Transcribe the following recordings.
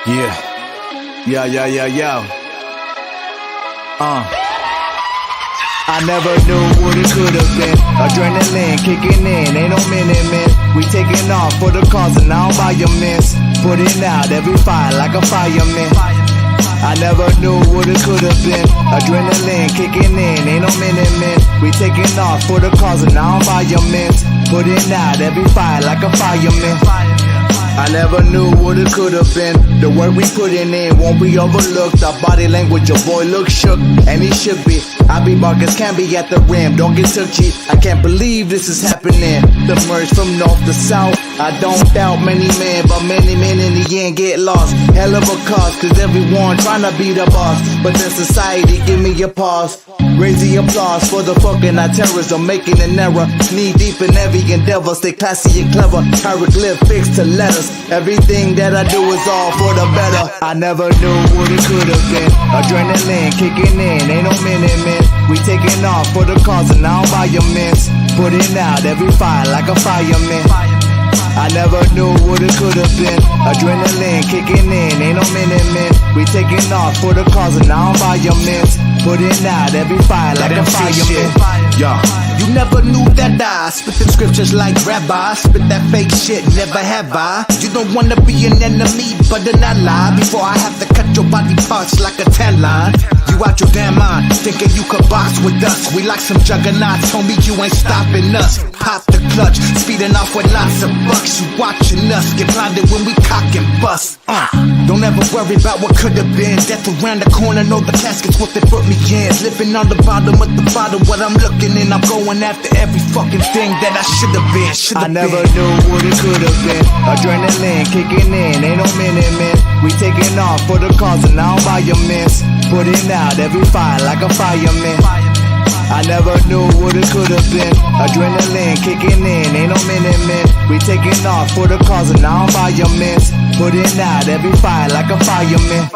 Yeah. I never knew what it could have been. Adrenaline kicking in, ain't no minute. We taking off for the cause and now by your miss. Putting out every fire like a fireman. I never knew what it could have been. Adrenaline kicking in, ain't no minute. We taking off for the cause and now by your miss. Putting out every fire like a fireman. I never knew what it could have been. The work we putting in won't be overlooked. Our body language, your boy looks shook, and he should be. I be Marcus, can't be at the rim, don't get touchy. I can't believe this is happening. The merge from north to south. I don't doubt many men, but many men in the end get lost. Hell of a cause, cause everyone tryna be the boss. But then society, give me a pause. Raise the applause for the fucking terrorism, making an error. Knee deep in every endeavor, stay classy and clever. Hieroglyphics to letters. Everything that I do is all for the better. I never knew what it could have been. Adrenaline kicking in, ain't no minute. We taking off for the cause and now by your miss. Putting out every fire like a fireman. I never knew what it could have been. Adrenaline kicking in, ain't no minute. We taking off for the cause and now by your miss. Putting out every fire like a fireman. Yo, you never knew that I spit the scriptures like rabbi. Spit that fake shit, never have I. You don't wanna be an enemy, but then I lie. Before I have to cut your body parts like a tan line. You out your damn mind, thinking you could box with us. We like some juggernauts, homie, you ain't stopping us. Pop the clutch, speeding off with lots of bucks. You watching us, get blinded when we cock and bust. Don't ever worry about what could have been. Death around the corner, know the casket's what they put me in. Living on the bottom of the bottom, what I'm looking in. I'm going after every fucking thing that I should have been. I never knew what it could have been. Adrenaline kicking in, ain't no minute. We taking off for the cause and now by your miss. Putting out every fire like a fireman. I never knew what it could have been. Adrenaline kicking in, ain't no minute. We taking off for the cause and now by your miss. Putting out every fire like a fireman.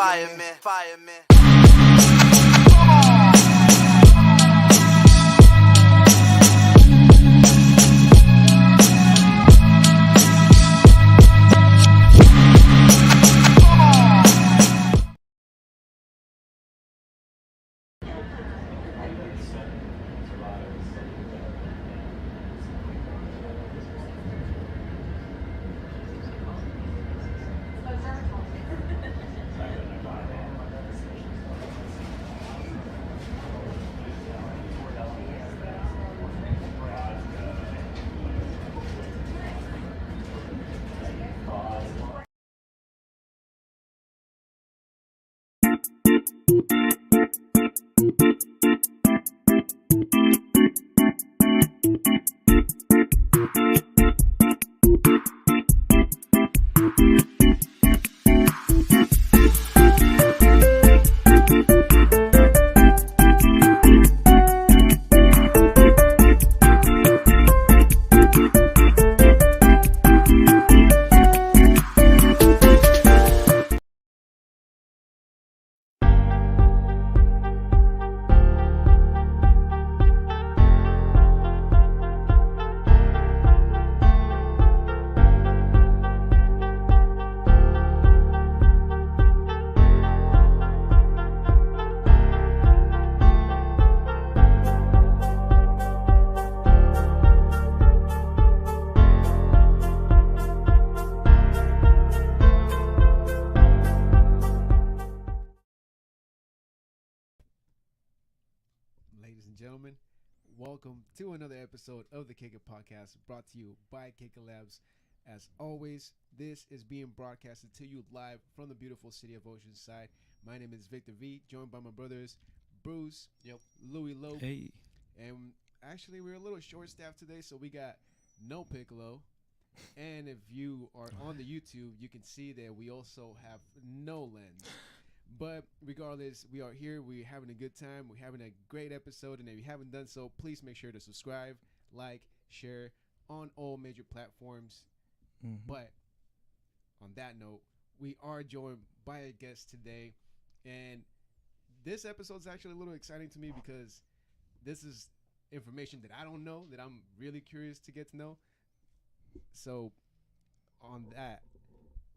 Ladies and gentlemen, welcome to another episode of the Kick It Podcast, brought to you by Kick It Labs. As always, this is being broadcasted to you live from the beautiful city of Oceanside. My name is Victor V, joined by my brothers Bruce, Louis Lowe, and actually we're a little short-staffed today, so we got no Piccolo. And if you are on the YouTube, you can see that we also have no Lens. But regardless, we are here. We're having a good time. We're having a great episode. And if you haven't done so, please make sure to subscribe, like, share on all major platforms. But on that note, we are joined by a guest today. And this episode is actually a little exciting to me because this is information that I don't know, that I'm really curious to get to know. So on that,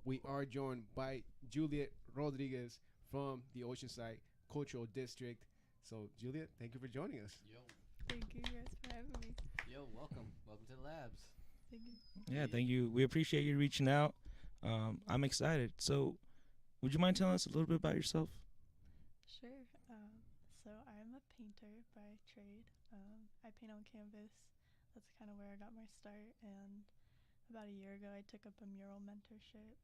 we are joined by Juliet Rodriguez from the Oceanside Cultural District. So, Juliet, thank you for joining us. Yo, Thank you guys for having me. welcome to the labs. Thank you. Yeah, thank you. We appreciate you reaching out. I'm excited. So, would you mind telling us a little bit about yourself? Sure. So I'm a painter by trade. I paint on canvas. That's kind of where I got my start. And about a year ago, I took up a mural mentorship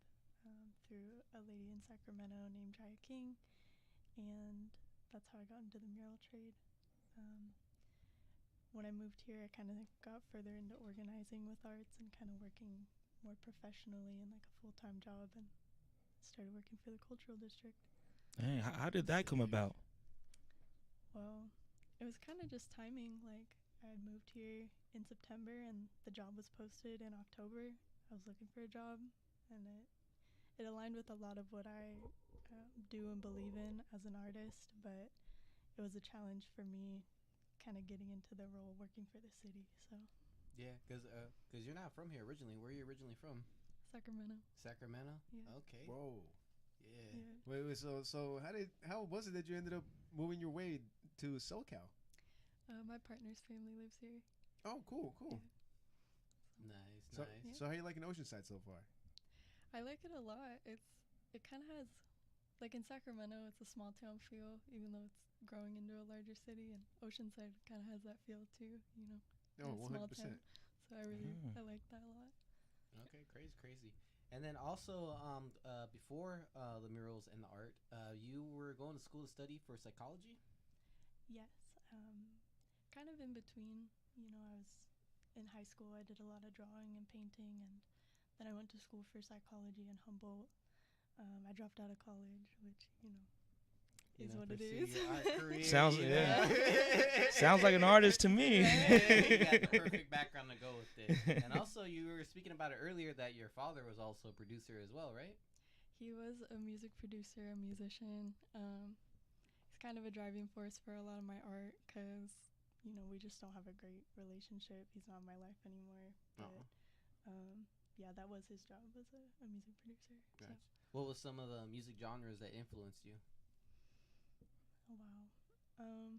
through a lady in Sacramento named Jaya King. And that's how I got into the mural trade. When I moved here, I kind of got further into organizing with arts and kind of working more professionally in like a full-time job, and started working for the cultural district. Hey, how did that come about? Well, it was kind of just timing. Like, I had moved here in September and the job was posted in October. I was looking for a job, and it aligned with a lot of what I do and believe in as an artist, but it was a challenge for me kind of getting into the role working for the city. So Yeah, cause you're not from here originally. Where are you originally from? Sacramento. Sacramento. Yeah. Okay. Whoa. Yeah. Yeah. Wait, so how was it that you ended up moving your way to SoCal? My partner's family lives here. Oh, cool. Nice, So, nice. so how you liking Oceanside so far? I like it a lot. It kind of has, like in Sacramento, it's a small town feel, even though it's growing into a larger city. And Oceanside kind of has that feel too, you know. Oh, a small 100%. town. So I like that a lot. Okay, crazy. And then also, before the murals and the art, you were going to school to study for psychology. Yes. Kind of in between. You know, I was in high school. I did a lot of drawing and painting, and then I went to school for psychology in Humboldt. I dropped out of college, which is what it pursue is. your art career, Sounds- you yeah. know? Sounds like an artist to me. You got the perfect background to go with it. And also, you were speaking about it earlier that your father was also a producer as well, right? He was a music producer, a musician. He's kind of a driving force for a lot of my art because, we just don't have a great relationship. He's not in my life anymore. But, yeah, that was his job as a music producer. Gotcha. So. What was some of the music genres that influenced you? Oh, wow.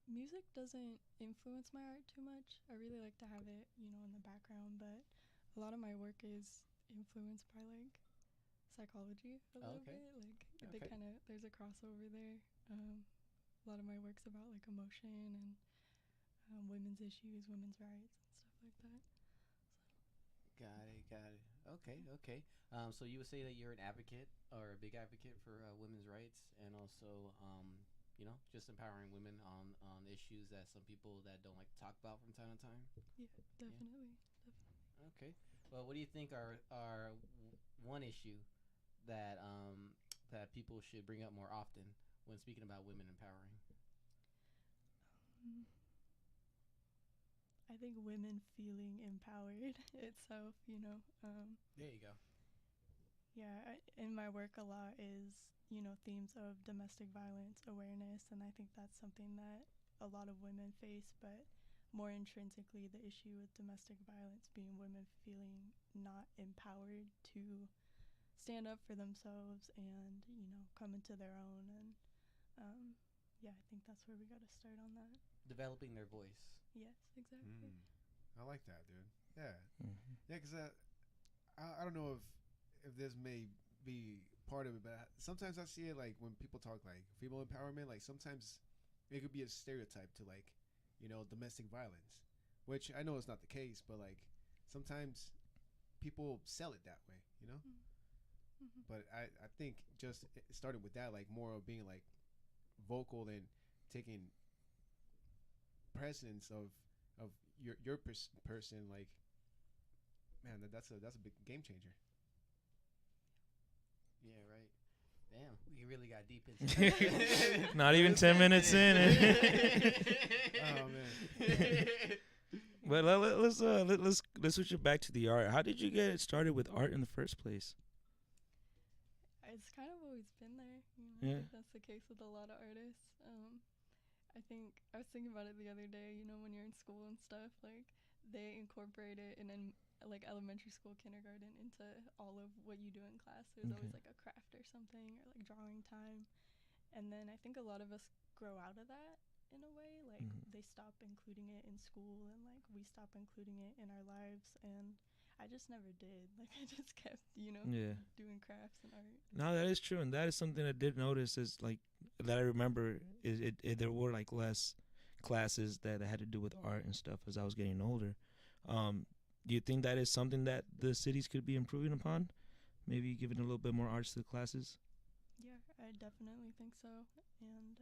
Music doesn't influence my art too much. I really like to have it, in the background, but a lot of my work is influenced by, like, psychology a little Okay. bit. Like, Okay. there's a crossover there. A lot of my work's about, like, emotion and women's issues, women's rights, and stuff like that. Got it. Okay. So you would say that you're an advocate or a big advocate for women's rights, and also, just empowering women on issues that some people that don't like to talk about from time to time. Yeah, definitely. Okay. Well, what do you think are one issue that that people should bring up more often when speaking about women empowering? I think women feeling empowered itself, There you go. Yeah, in my work a lot is, themes of domestic violence awareness, and I think that's something that a lot of women face, but more intrinsically the issue with domestic violence being women feeling not empowered to stand up for themselves and, come into their own, and yeah, I think that's where we got to start on that. Developing their voice. Yes, exactly. I like that, dude. Yeah. Mhm. Yeah, because I don't know if this may be part of it, but sometimes I see it like when people talk like female empowerment, like sometimes it could be a stereotype to like, domestic violence, which I know is not the case, but like sometimes people sell it that way, Mm-hmm. But I think just starting with that, like more of being like vocal and taking precedence of your person, like, man, that's a big game changer. Yeah, right. Damn, we really got deep into that. Not even 10 minutes in. Oh man. But let's switch it back to the art. How did you get it started with art in the first place? It's kind of always been there. I Yeah. think that's the case with a lot of artists. I think I was thinking about it the other day. When you're in school and stuff, like they incorporate it in like elementary school, kindergarten, into all of what you do in class. There's always Okay. like a craft or something, or like drawing time. And then I think a lot of us grow out of that in a way. Like they stop including it in school, and like we stop including it in our lives. And I just never did. Like I just kept, Yeah. doing crafts and art. No, that is true, and that is something I did notice. Is like that I remember is there were like less classes that had to do with art and stuff as I was getting older. Do you think that is something that the cities could be improving upon? Maybe giving a little bit more arts to the classes. Yeah, I definitely think so. And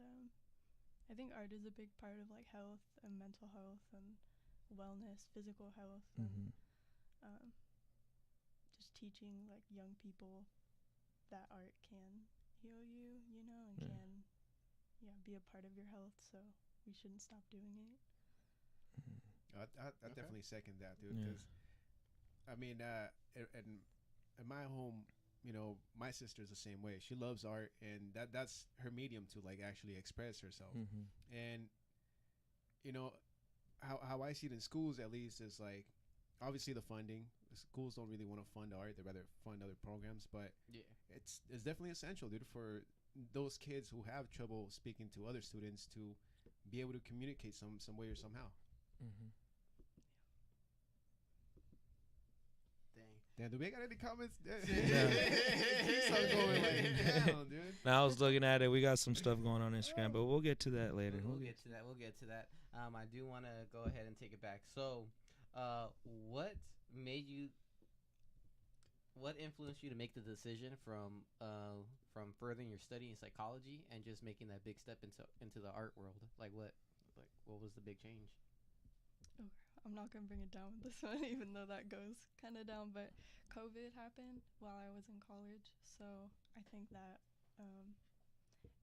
I think art is a big part of like health and mental health and wellness, physical health, and um, just teaching like young people that art can heal you, and Yeah. can be a part of your health. So we shouldn't stop doing it. I definitely second that, dude. Yeah. Because I mean, in my home, my sister's the same way. She loves art, and that's her medium to like actually express herself. And how I see it in schools, at least, is like obviously the funding. The schools don't really want to fund art; they rather fund other programs. But Yeah. it's definitely essential, dude, for those kids who have trouble speaking to other students to be able to communicate some way or somehow. Dang. Damn, do we got any comments? Yeah. Keeps on going like down, dude. Now I was looking at it. We got some stuff going on Instagram, but we'll get to that later. We'll get to that. We'll get to that. I do want to go ahead and take it back. So, what made you? What influenced you to make the decision from furthering your study in psychology and just making that big step into the art world? Like what was the big change? I'm not gonna bring it down with this one, even though that goes kind of down. But COVID happened while I was in college, so I think that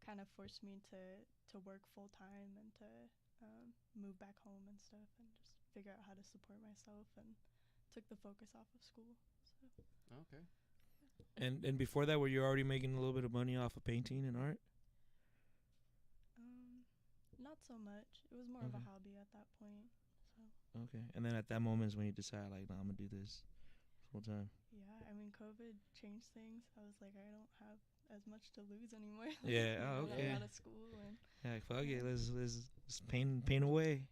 kind of forced me to work full time and to move back home and stuff, and just figure out how to support myself, and took the focus off of school. So Okay. And before that, were you already making a little bit of money off of painting and art? not so much. It was more of a Okay. hobby at that point. So Okay. And then at that moment is when you decide, like, nah, I'm gonna do this full time. yeah, I mean, COVID changed things. I was like, I don't have as much to lose anymore. Yeah. Oh, okay. I'm out of school, and Yeah, like, fuck it. Let's paint away.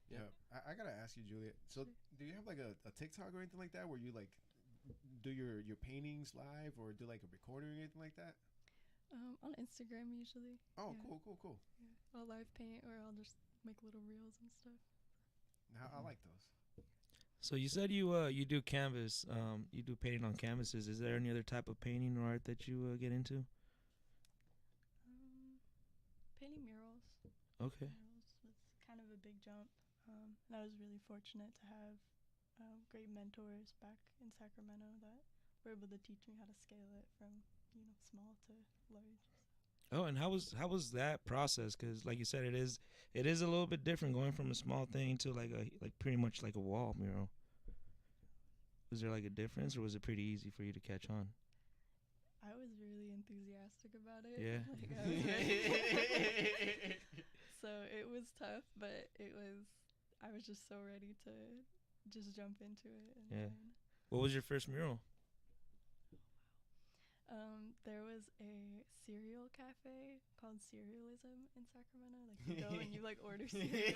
yeah. Yeah, I gotta ask you, Juliet. So, do you have like a TikTok or anything like that where you like do your paintings live or do like a recording or anything like that? On Instagram usually. Oh, Yeah. cool. Yeah. I'll live paint, or I'll just make little reels and stuff. I like those. So you said you do canvas. You do painting on canvases. Is there any other type of painting or art that you get into? Painting murals. Okay. Murals was kind of a big jump. And I was really fortunate to have great mentors back in Sacramento that were able to teach me how to scale it from small to large. Oh, and how was that process? Because like you said, it is a little bit different going from a small thing to like pretty much like a wall mural. Was there like a difference, or was it pretty easy for you to catch on? I was really enthusiastic about it. Yeah. Like, I was ready. So it was tough, but I was just so ready to just jump into it and Yeah. learn. What was your first mural? There was a cereal cafe called Cerealism in Sacramento. Like you go and you like order cereal.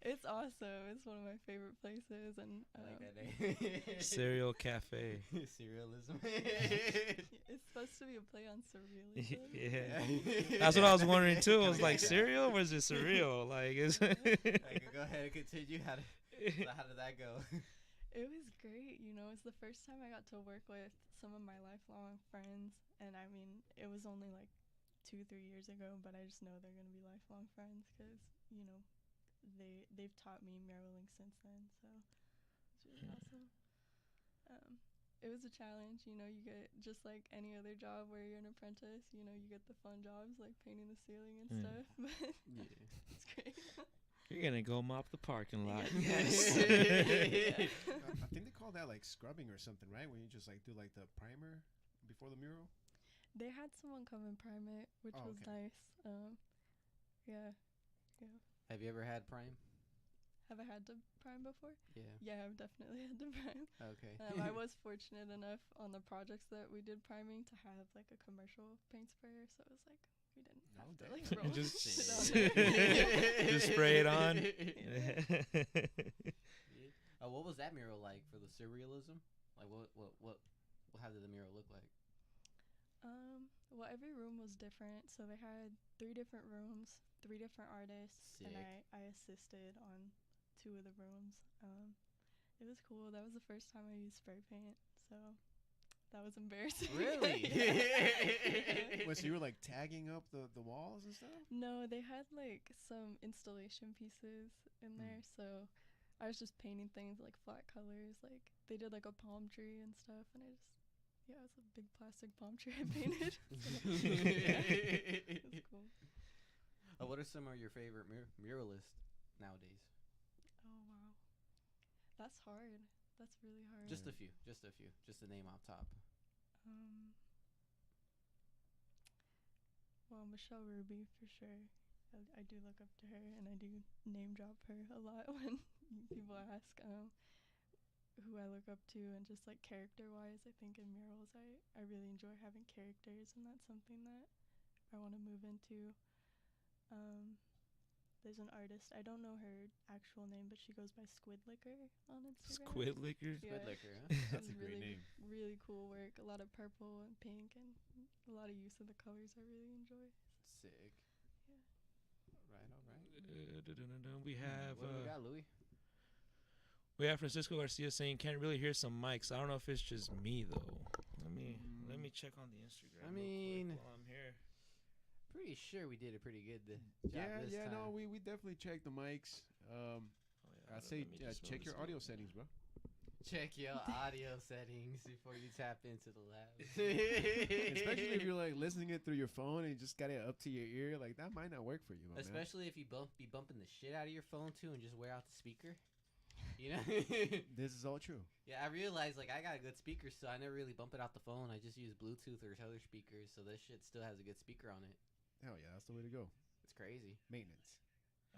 It's awesome. It's one of my favorite places, and I like that name. Cereal Cafe. Serialism. it's supposed to be a play on surrealism. Yeah. That's what I was wondering too. I was like, cereal? Or is it surreal? Like, is Go ahead and continue. How did that go? It was great. It's the first time I got to work with some of my lifelong friends. And I mean, it was only like 2-3 years ago, but I just know they're going to be lifelong friends because, they've taught me muraling since then. So it's really awesome. It was a challenge. You get just like any other job where you're an apprentice, you get the fun jobs like painting the ceiling and stuff. But it's great. You're gonna go mop the parking lot? Yes. I think they call that like scrubbing or something, right? When you just like do like the primer before the mural. They had someone come and prime it, which was okay. nice. Yeah. Have you ever had Prime? Have I had to prime before? Yeah. Yeah, I've definitely had to prime. Okay. I was fortunate enough on the projects that we did priming to have like a commercial paint sprayer, so it was like we didn't have to like roll Just shit on there. just spray it on. What was that mural like for the surrealism? Like how did the mural look like? Well, every room was different, so they had 3 different rooms, 3 different artists, Sick. and I assisted on 2 of the rooms. It was cool. That was the first time I used spray paint, so that was embarrassing. Really? Wait, so you were like tagging up the walls and stuff? No, they had like some installation pieces in there, so I was just painting things like flat colors. Like they did like a palm tree and stuff, and it was a big plastic palm tree I painted. It was cool. What are some of your favorite muralists nowadays? Oh wow, that's hard. That's really hard. Just a few. Just a name off top. Well, Michelle Ruby for sure. I do look up to her, and I do name drop her a lot when people ask who I look up to, and just like character wise, I think in murals I really enjoy having characters, and that's something that I want to move into. There's an artist, I don't know her actual name, but she goes by Squid Liquor on Instagram. Squid liquor. Yeah. Squid liquor, huh? That's a great really, name. really cool work. A lot of purple and pink, and a lot of use of the colors I really enjoy. Sick. Yeah. All right. We have What do we got, Louis? we have Francisco Garcia saying can't really hear some mics. I don't know if it's just me though. Let me check on the Instagram. I mean, real quick while I'm here. Pretty sure we did a pretty good job this time. No, we definitely checked the mics. Oh, I'd say check your audio settings, bro. Check your audio settings before you tap into the lab. Especially if you're like listening it through your phone and you just got it up to your ear, like that might not work for you, my man. Especially if you be bumping the shit out of your phone too and just wear out the speaker. You know? This is all true. Yeah, I realized like I got a good speaker, so I never really bump it out the phone. I just use Bluetooth or other speakers, so this shit still has a good speaker on it. Hell yeah, that's the way to go. It's crazy. Maintenance.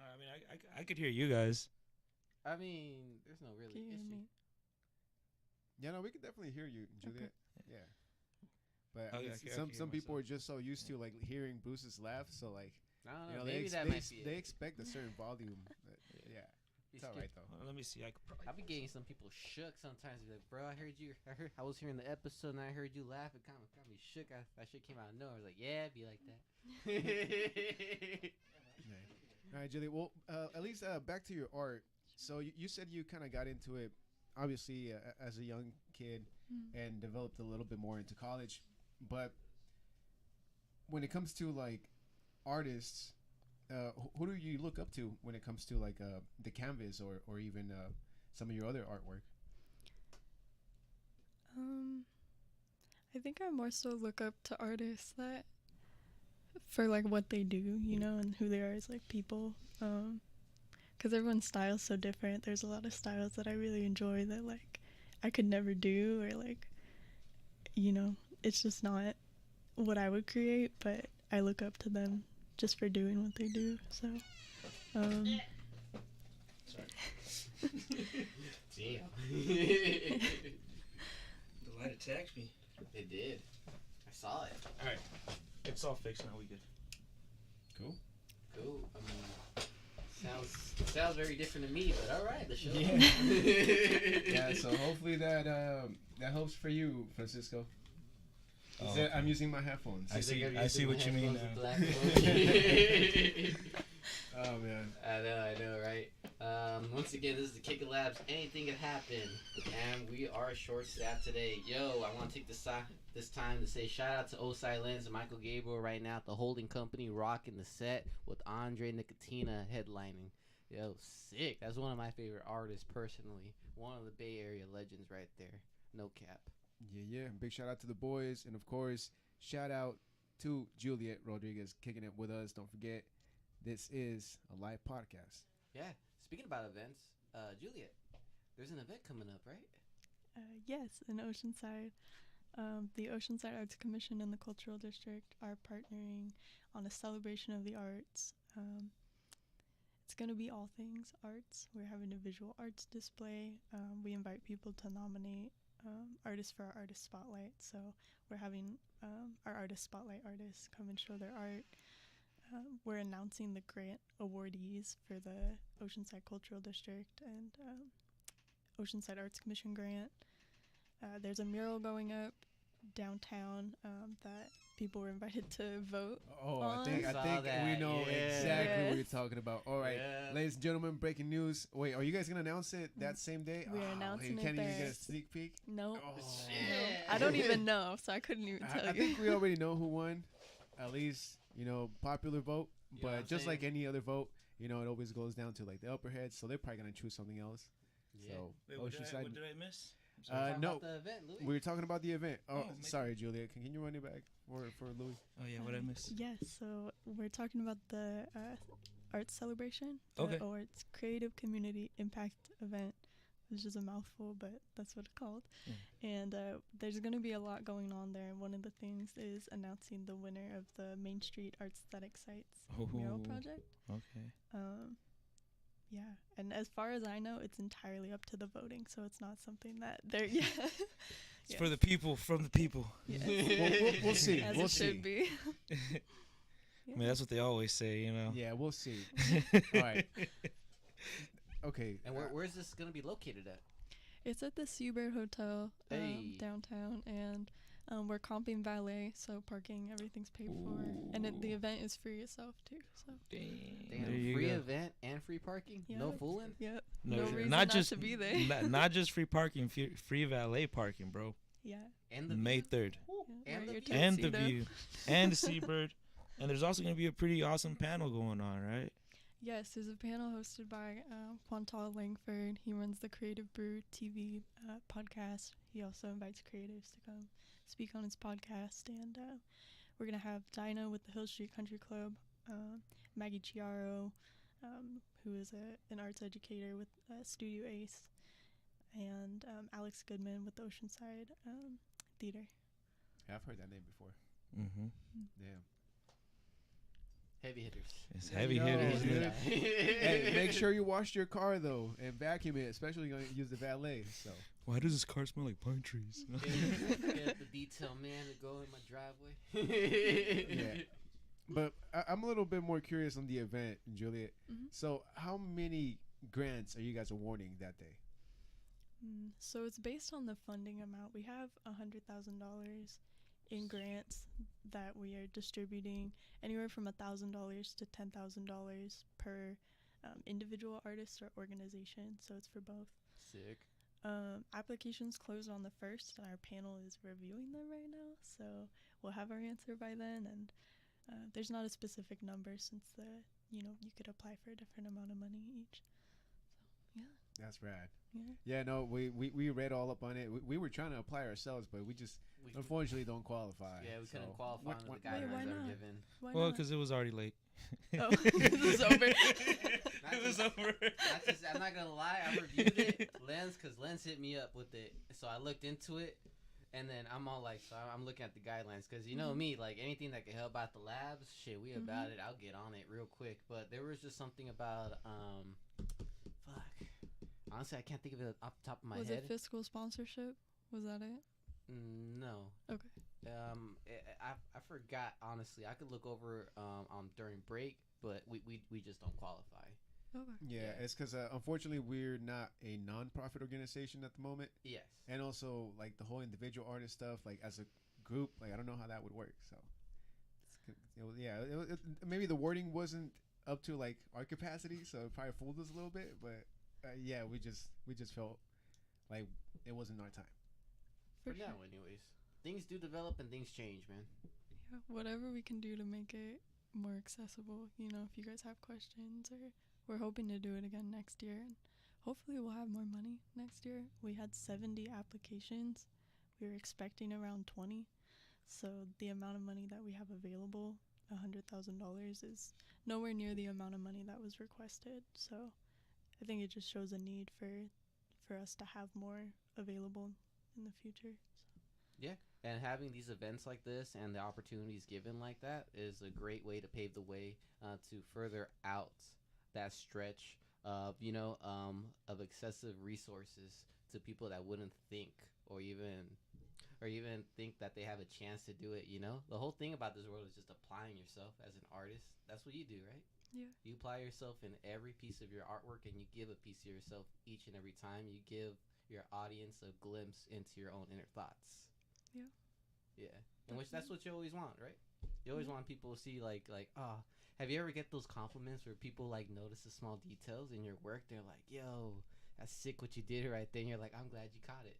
I mean, I could hear you guys. I mean, there's no really Can you hear issue. me? Yeah, no, we can definitely hear you, Juliet. Yeah. But Oh, I mean, yeah, I can hear some people are myself. just so used to like hearing Bruce's laugh, so like I don't know. you know, Maybe that might be they it. expect a certain volume. Yeah, Be it's all scared. right though. Let me see. I could probably. I'll be getting some people shook sometimes. Be like, bro, I was hearing the episode and I heard you laugh. It kind of got me shook. That shit came out of nowhere. I was like, yeah, it'd be like that. All right, Juliet. Well, at least back to your art. So you said you kind of got into it, obviously, as a young kid, and developed a little bit more into college. But when it comes to like artists, who do you look up to when it comes to like the canvas or even some of your other artwork? I think I more so look up to artists that for like what they do, you know, and who they are as like people. Because everyone's style is so different. There's a lot of styles that I really enjoy that like I could never do, or like, you know, it's just not what I would create, but I look up to them just for doing what they do. So Sorry. Damn. The light attacked me. It did. I saw it. All right, it's all fixed now. We good. Cool. Cool. I mean, sounds very different to me, but all right. The show. Yeah. Yeah. So hopefully that helps for you, Francisco. Oh, I'm using my headphones. I see what you mean now. Oh man. I know, right? Once again, this is the Kicker Labs. Anything can happen, and we are short-staffed today. Yo, I want to take this time to say shout out to Osai Lens and Michael Gabriel right now at the holding company, rocking the set with Andre Nicotina headlining. Yo, sick. That's one of my favorite artists personally. One of the Bay Area legends right there. No cap. Yeah. Big shout out to the boys, and of course, shout out to Juliet Rodriguez kicking it with us. Don't forget, this is a live podcast. Yeah. Speaking about events, Juliet, there's an event coming up, right? Yes, in Oceanside. The Oceanside Arts Commission and the Cultural District are partnering on a celebration of the arts. It's going to be all things arts. We're having a visual arts display. We invite people to nominate artists for our artist spotlight. So we're having our artist spotlight artists come and show their art. We're announcing the grant awardees for the Oceanside Cultural District and Oceanside Arts Commission grant. There's a mural going up downtown that people were invited to vote I on. think Saw we that, know yeah. exactly what Yes. you're talking about. All right, Yeah. ladies and gentlemen, breaking news. Wait, are you guys gonna announce it that same day? We're Oh, announcing you it can't even get there. a sneak peek. Nope. Oh. Shit. I don't even know, so I couldn't even tell I you. think we already know who won. At least, popular vote. You know what But I'm just like saying? any other vote, it always goes down to like the upper heads. So they're probably gonna choose something else. Yeah. So Wait, what Oceanside. did I miss? Talking No, about the event, Louis. we were talking about the event. Oh, Oh, sorry, Juliet. Can you run it back for Louis? Oh yeah, what I miss? Yes, so we're talking about the arts celebration, the Okay. Arts Creative Community Impact event, which is a mouthful, but that's what it's called. And there's going to be a lot going on there. And one of the things is announcing the winner of the Main Street Arts Aesthetic Sites mural Oh. project. Okay. Yeah, and as far as I know, it's entirely up to the voting, so it's not something that they're yeah. It's for the people, from the people. Yes. We'll see. As We'll it see. should be. I mean, that's what they always say, you know. Yeah, we'll see. All right. Okay. And where's this gonna be located at? It's at the Seabird Hotel Hey. downtown, and we're comping valet, so parking, everything's paid for, and the event is free itself too. So Damn. Damn, free event and free parking? No Yep. fooling? yep, No, no sure. reason not just to be there. not just free parking, free valet parking, bro. yeah, And the May view? 3rd. yeah, And right, the your view. And the tuxedo. view. And the Seabird. And there's also going to be a pretty awesome panel going on, right? Yes, there's a panel hosted by Quantal Langford. He runs the Creative Brew TV podcast. He also invites creatives to come speak on his podcast. And we're going to have Dinah with the Hill Street Country Club, Maggie Chiaro, who is an arts educator with Studio Ace, and Alex Goodman with the Oceanside Theater. Yeah, I've heard that name before. Mm-hmm. Damn. Heavy hitters. It's There heavy you go, hitters. dude. man. Hey, make sure you wash your car though and vacuum it, especially when you use the valet. So Why does this car smell like pine trees? Get the detail man to go in my driveway. yeah. But I'm a little bit more curious on the event, Juliet. Mhm. So how many grants are you guys awarding that day? So it's based on the funding amount. We have $100,000 in grants that we are distributing anywhere from $1,000 to $10,000 per individual artist or organization. So it's for both. Sick. Applications closed on the 1st, and our panel is reviewing them right now. So we'll have our answer by then. And there's not a specific number since you could apply for a different amount of money each. So yeah. That's rad. Yeah. Yeah, no, we read all up on it. We were trying to apply ourselves, but we just unfortunately don't qualify. Yeah, we couldn't So, qualify under the why guidelines that were not? given. Why Well, not? because it was already late. Oh, this is over. It was over. I'm not gonna lie, I reviewed it, because Lens hit me up with it. So I looked into it, and then I'm all like, I'm looking at the guidelines, because you know me, like anything that can help out the labs, shit, we about it. I'll get on it real quick. But there was just something about, fuck. Honestly, I can't think of it off the top of my Was head. it fiscal sponsorship? Was that it? No. Okay. I forgot, honestly. I could look over on during break, but we just don't qualify. Okay. Yeah, it's because unfortunately we're not a non-profit organization at the moment, Yes. and also like the whole individual artist stuff, like as a group, like I don't know how that would work. So, maybe the wording wasn't up to like our capacity, so it probably fooled us a little bit. But yeah, we just felt like it wasn't our time. For For sure. now, anyways. Things do develop and things change, man. Yeah, whatever we can do to make it more accessible. If you guys have questions, or we're hoping to do it again next year. And hopefully we'll have more money next year. We had 70 applications. We were expecting around 20. So the amount of money that we have available, $100,000, is nowhere near the amount of money that was requested. So I think it just shows a need for us to have more available in the future. Yeah. And having these events like this and the opportunities given like that is a great way to pave the way to further out that stretch of of excessive resources to people that wouldn't think or even think that they have a chance to do it. The whole thing about this world is just applying yourself as an artist. That's what you do, right? Yeah. You apply yourself in every piece of your artwork, and you give a piece of yourself each and every time. You give your audience a glimpse into your own inner thoughts. Yeah. Yeah. And that's what you always want, right? You always want people to see have you ever get those compliments where people like notice the small details in your work? They're like, yo, that's sick what you did right there. And you're like, I'm glad you caught it.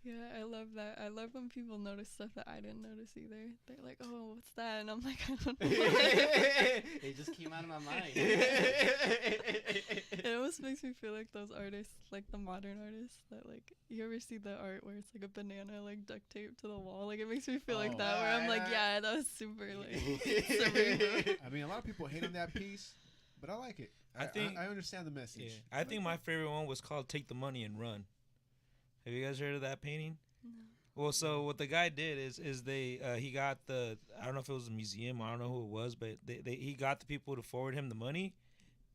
Yeah, I love that. I love when people notice stuff that I didn't notice either. They're like, oh, what's that? And I'm like, I don't know. It just came out of my mind. It almost makes me feel like those artists, like the modern artists that like, you ever see the art where it's like a banana like duct taped to the wall? Like it makes me feel like that, where I'm like, yeah, that was super like cerebral. I mean, a lot of people hate on that piece, but I like it. I understand the message. Yeah. I think my favorite one was called "Take the Money and Run." Have you guys heard of that painting? No. Well, so what the guy did is he got I don't know if it was a museum, I don't know who it was, but he got the people to forward him the money,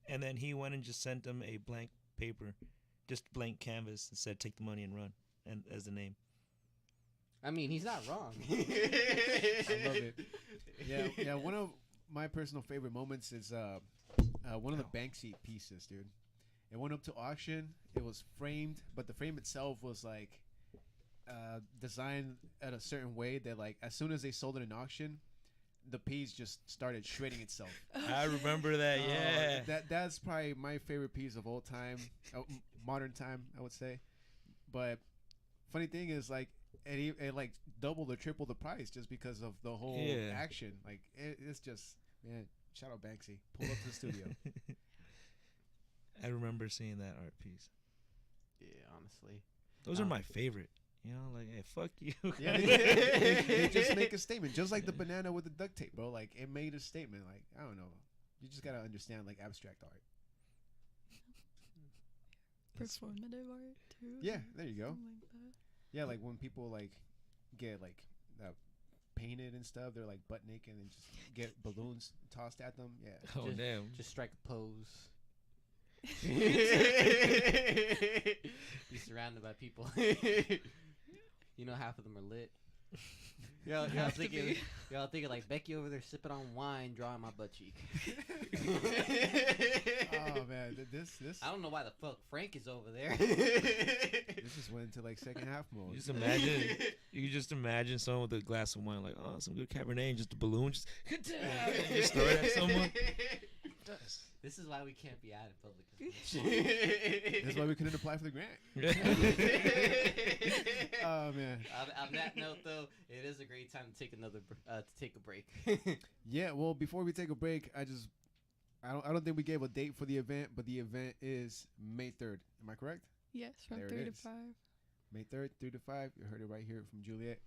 and then he went and just sent them a blank paper, just blank canvas, and said "Take the money and run," and as the name. I mean, he's not wrong. I love it. Yeah. One of my personal favorite moments is one of the Banksy pieces, dude. It went up to auction. It was framed, but the frame itself was like designed at a certain way that like as soon as they sold it in auction, the piece just started shredding itself. I remember that. Yeah. That's probably my favorite piece of all time, modern time, I would say. But funny thing is like it like doubled or tripled the price just because of the whole action. Like it's just, man. Shout out Banksy. Pull up to the studio. I remember seeing that art piece. Yeah, honestly. Those are my favorite. Like, hey, fuck you. Yeah, they just make a statement. Just like the banana with the duct tape, bro. Like, it made a statement. Like, I don't know. You just got to understand, like, abstract art. Performative art, too. Yeah, there you go. Like that. Yeah, like, when people, like, get, like, painted and stuff, they're, like, butt naked and just get balloons tossed at them. Yeah. Oh, damn. Just strike a pose. Be surrounded by people. Half of them are lit. Y'all thinking like Becky over there sipping on wine, drawing my butt cheek. Oh man, this I don't know why the fuck Frank is over there. This just went into like second half mode. You just imagine someone with a glass of wine, like, oh, some good Cabernet, and just a balloon, just throw it at someone. This is why we can't be out in public. That's why we couldn't apply for the grant. Oh man. On that note, though, it is a great time to take a break. Yeah. Well, before we take a break, I don't think we gave a date for the event, but the event is May 3rd. Am I correct? Yes, from There it 3 to is. 5. May 3rd, 3 to 5. You heard it right here from Juliet.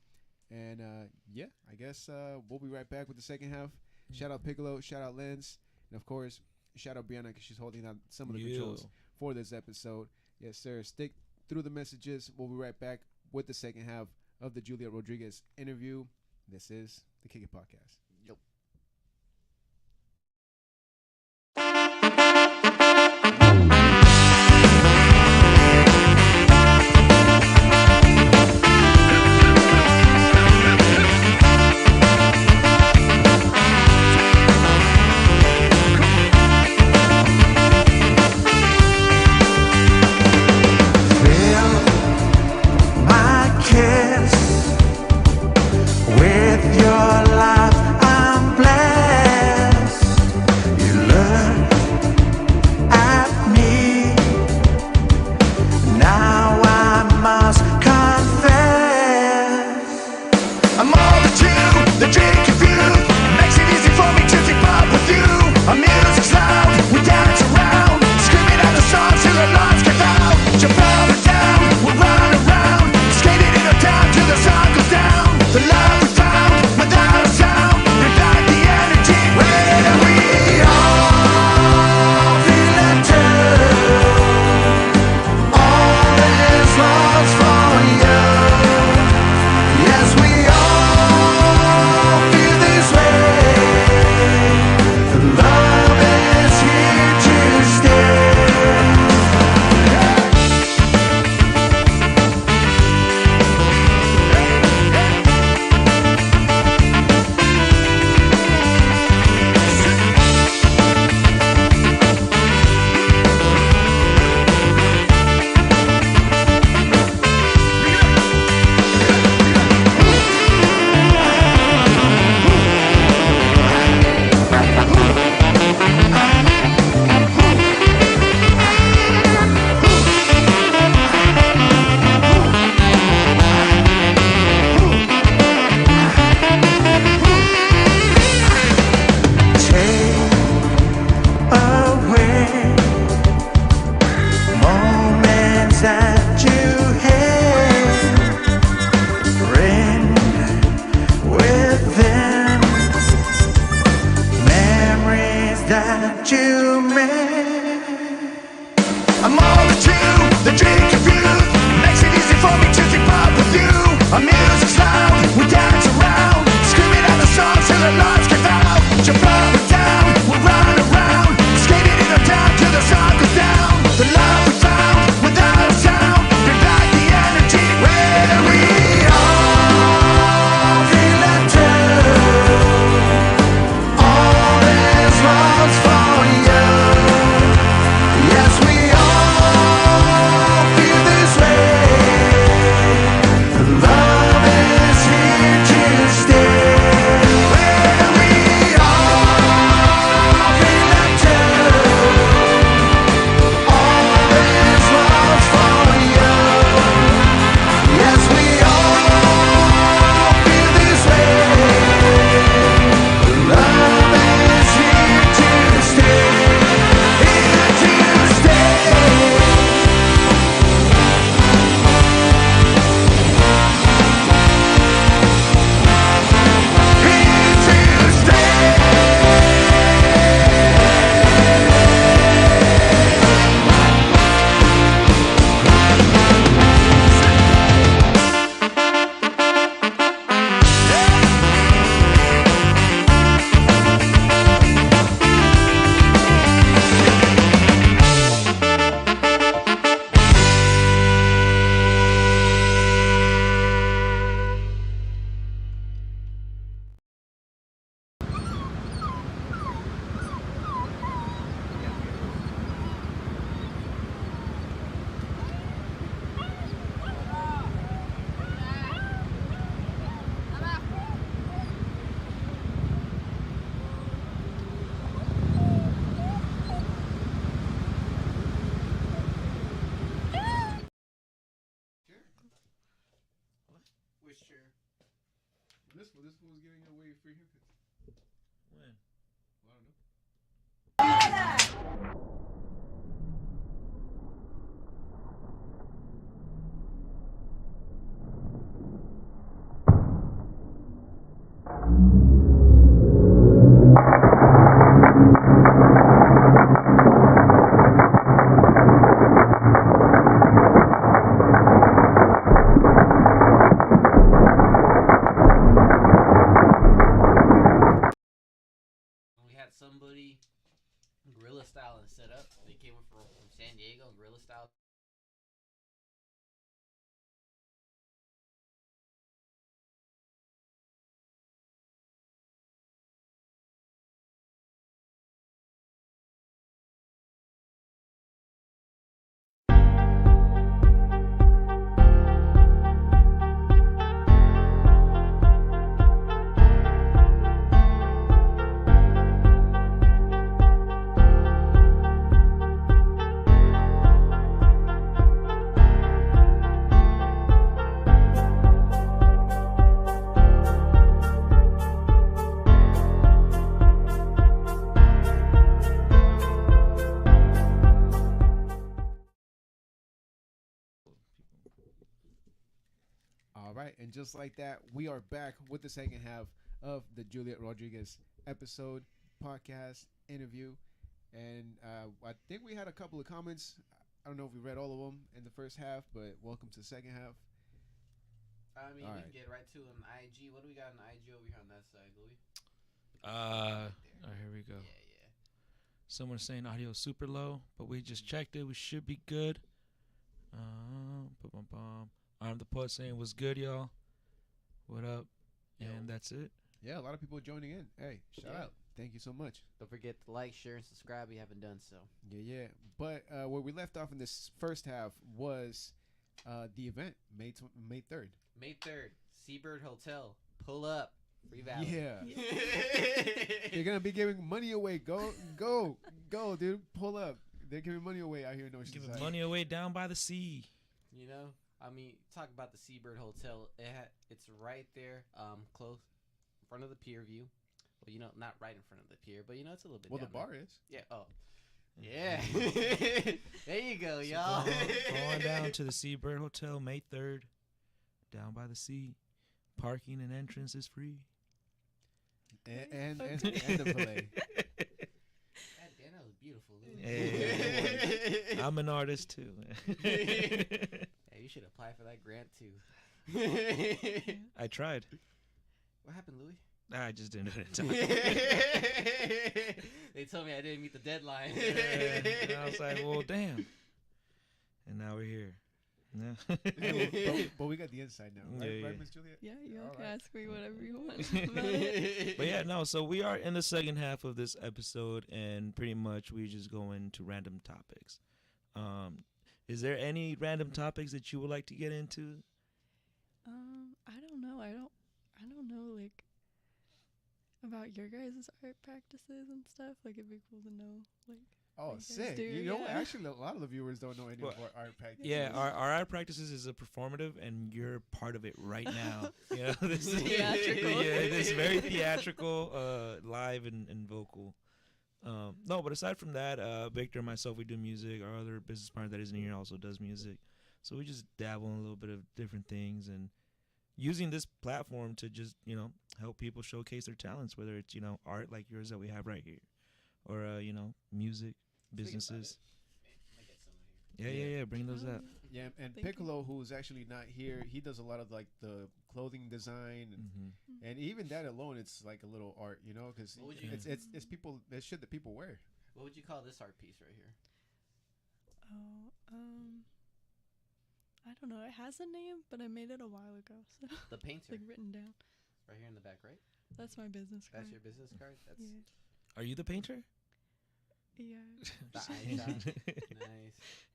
And yeah, I guess we'll be right back with the second half. Shout out Piccolo, shout out Lens, and of course, shout out Brianna because she's holding out some of the controls for this episode. Yes, sir. Stick through the messages. We'll be right back with the second half of the Juliet Rodriguez interview. This is the Kick It Podcast. Yep. With your life man. I'm all the two, the drink of youth makes it easy for me to keep up with you. Our music's loud, we dance around, screaming out the songs till our lungs give out. Jump up and down, we'll run around, skating in our town till the sun goes down. The love we found without a sound, bring back the energy where we all feel it too. All this love's for you. Yes, we all feel this way. Love is here to stay. Where we all feel it too. All this love's for you. Yes, we all feel this way. Love is here to stay. Here to stay. Here to stay. Which chair? This one was giving away free haircuts. When? Well, I don't know. We had somebody gorilla style and set up. They came up from San Diego, gorilla style. All right, and just like that, we are back with the second half of the Juliet Rodriguez episode, podcast, interview. And I think we had a couple of comments. I don't know if we read all of them in the first half, but welcome to the second half. I mean, All we right. can get right to an IG. What do we got on IG over here on that side, Louis? Here we go. Yeah. Someone's saying audio super low, but we just checked it. We should be good. I'm the poet saying what's good, y'all. What up? Yo. And that's it. Yeah, a lot of people joining in. Hey, shout Yeah. out. Thank you so much. Don't forget to like, share, and subscribe. We haven't done so. Yeah. But where we left off in this first half was the event, May 3rd. May 3rd, Seabird Hotel. Pull up. Free Valley. Yeah. They're going to be giving money away. Go, dude. Pull up. They're giving money away out here in Oceanside. Giving money away down by the sea. You know, I mean, talk about the Seabird Hotel. It's right there, close in front of the pier view. Well, you know, not right in front of the pier, but you know, it's a little bit. Well, the down there. bar is. Yeah. Oh. Yeah. There you go, So y'all. go on down to the Seabird Hotel, May 3rd, down by the sea. Parking and entrance is free. And the fillet. God damn, that was beautiful, Lou. Hey, I'm an artist too. Hey, you should apply for that grant too. I tried. What happened, Louis? I just didn't do it in time. They told me I didn't meet the deadline. And I was like, well, damn. And now we're here. No. But we got the inside now, right, Yeah, right yeah. Miss Juliet? Yeah, you all All can right. ask me whatever you want about it. But yeah, no, so we are in the second half of this episode, and pretty much we just go into random topics. Is there any random topics that you would like to get into? I don't know. I don't know, like, about your guys' art practices and stuff. Like, it'd be cool to know, like. Oh, You guys sick. do, You know, yeah. actually, a lot of the viewers don't know any Well, of our art practices. Yeah, our art practices is a performative, and you're part of it right now. You know, this is Theatrical. yeah, this very theatrical, live and vocal. No, but aside from that, Victor and myself, we do music. Our other business partner that isn't here also does music. So we just dabble in a little bit of different things and using this platform to just, you know, help people showcase their talents, whether it's, you know, art like yours that we have right here or, you know, music, businesses. I get some right here. Yeah. Bring those up. Yeah, and Thank you. Piccolo, who's actually not here, he does a lot of like the clothing design, and even that alone, it's like a little art, you know, because What would you- it's people, it's shit that people wear. What would you call this art piece right here? Oh, I don't know. It has a name, but I made it a while ago, so The it's painter. like written down. Right here in the back, right? That's my business card. That's your business card? That's Yeah. Are you the painter? Yeah. the eye shop. Nice.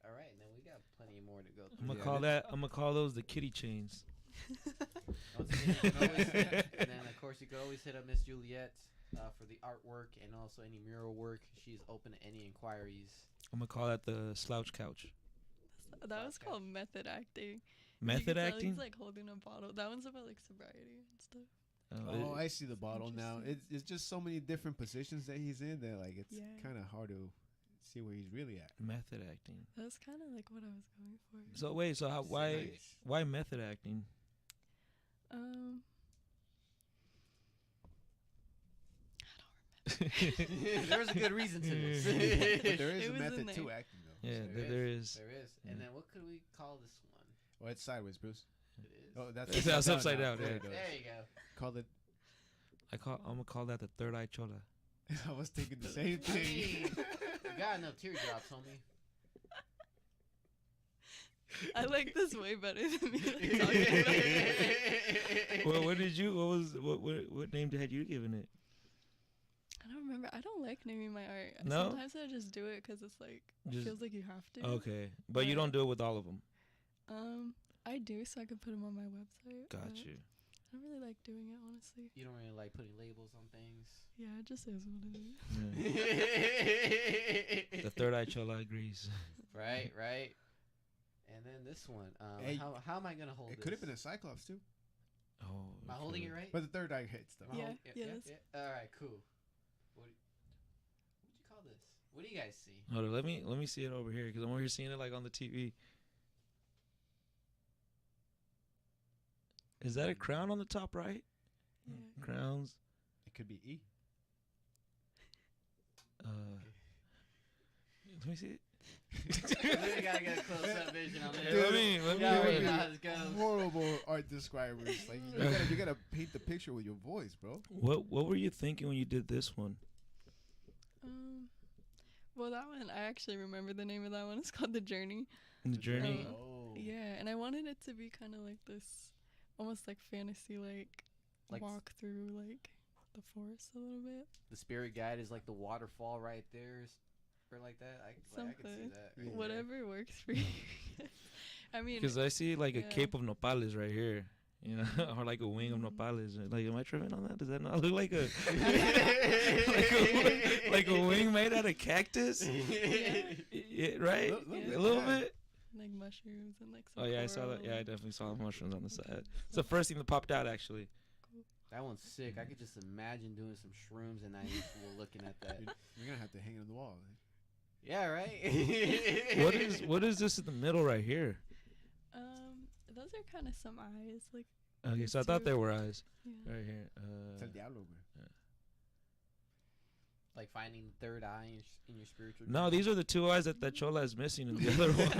All right, and then we got plenty more to go I'm through. gonna Yeah, call that- that. I'm gonna call those the kitty chains. Once again, you can always, and then of course you can always hit up Miss Juliet for the artwork and also any mural work. She's open to any inquiries. I'm gonna call that the slouch couch. That was Okay. called method acting. You Method can tell acting. He's like holding a bottle. That one's about like sobriety and stuff. Oh, I see the bottle now. interesting. It's just so many different positions that he's in that like it's Yeah. kind of hard to see where he's really at. method acting. That was kind of like what I was going for. So wait, so how, why Nice. why method acting? Um, There was a good reason to this. But there is It a was in method there. to acting though. Yeah, So- there is. There is. Yeah. And then what could we call this one? Well, it's sideways, Bruce. It is. Oh, that's That's upside down, There yeah. it goes. There you go. Call it. I'm gonna call that the third eye chola. I was thinking the same I thing. mean, you got enough teardrops, homie. I like this way better than me. Like, talking about it. Well, what did you? What name had you given it? I don't remember. I don't like naming my art. No? Sometimes I just do it because it's like Just- feels like you have to. Okay, but you don't do it with all of them. I do, so I can put them on my website. Got but you. I don't really like doing it, honestly. You don't really like putting labels on things. Yeah, it just is what it is. Yeah. The third eye chola agrees. Right. And then this one. Hey, how am I gonna hold It this? could have been a cyclops too, Oh. Am I holding it right? but the third eye hits though. Am I Yeah, hold- yeah, All right, cool. What'd you call this? What do you guys see? Hold on, let me see it over here because I'm over here seeing it like on the TV. Is that a crown on the top right? Yeah. Crowns. It could be E. Let me see it. We gotta get a close-up vision on this. Yeah, let me- You already let me- know how this goes. Horrible art describers. Like you gotta paint the picture with your voice, bro. What were you thinking when you did this one? Well, that one, I actually remember the name of that one. It's called The Journey. The journey. Oh. Yeah, and I wanted it to be kind of like this, almost like fantasy, like Like- walk through like the forest a little bit. The spirit guide is like the waterfall right there, or like that. I can see Something. that. Right there. Whatever works for you. I mean, Because I see like a yeah. cape of nopales right here, you know, or like a wing of nopales. Like, am I tripping on that? Does that not look like a like a wing made out of cactus? Yeah, right? Look A little at that. bit. like mushrooms and like some Oh yeah, I saw that. coral Yeah, I and- definitely saw the mushrooms on the side. It's the first thing that popped out actually. That one's sick. I could just imagine doing some shrooms and I were looking at that. You're gonna have to hang it on the wall. Yeah, right. What is this in the middle right here? Those are kind of some eyes, like Okay, so I These thought two. there were eyes yeah. right here. It's el diablo, güey. Like finding the third eye in your spiritual. No, journey? these are the two eyes that Chola is missing in the other one.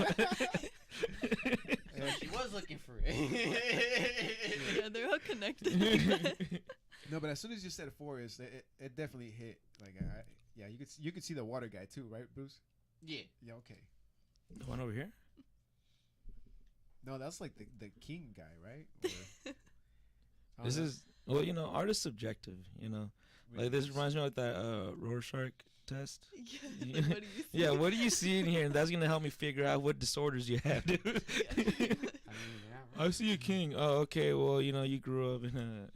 So she was looking for it. Yeah, they're all connected. No, but as soon as you said forest, it definitely hit. Like, yeah, you could see the water guy too, right, Bruce? Yeah. Yeah, okay. The one over here? No, that's like the king guy, right? Or, This is, well, you know, art is subjective, you know. Like, this reminds me of that Rorschach test. Yeah, like, what do you see? Yeah, what do you see in here? And that's going to help me figure out what disorders you have, dude. I mean, they're not I see a king. Oh, okay. Well, you know, you grew up in a...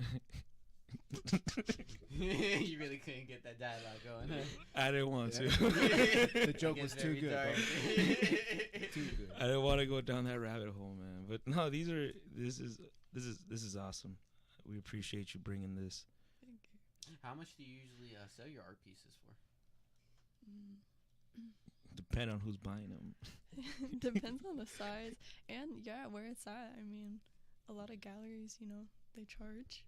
You really couldn't get that dialogue going, huh? I didn't want to. The joke was too good. dark. Too good. I didn't want to go down that rabbit hole, man. But no, this is awesome. We appreciate you bringing this. Thank you. How much do you usually sell your art pieces for? Depend on who's buying them. Depends on the size and where it's at. I mean, a lot of galleries, they charge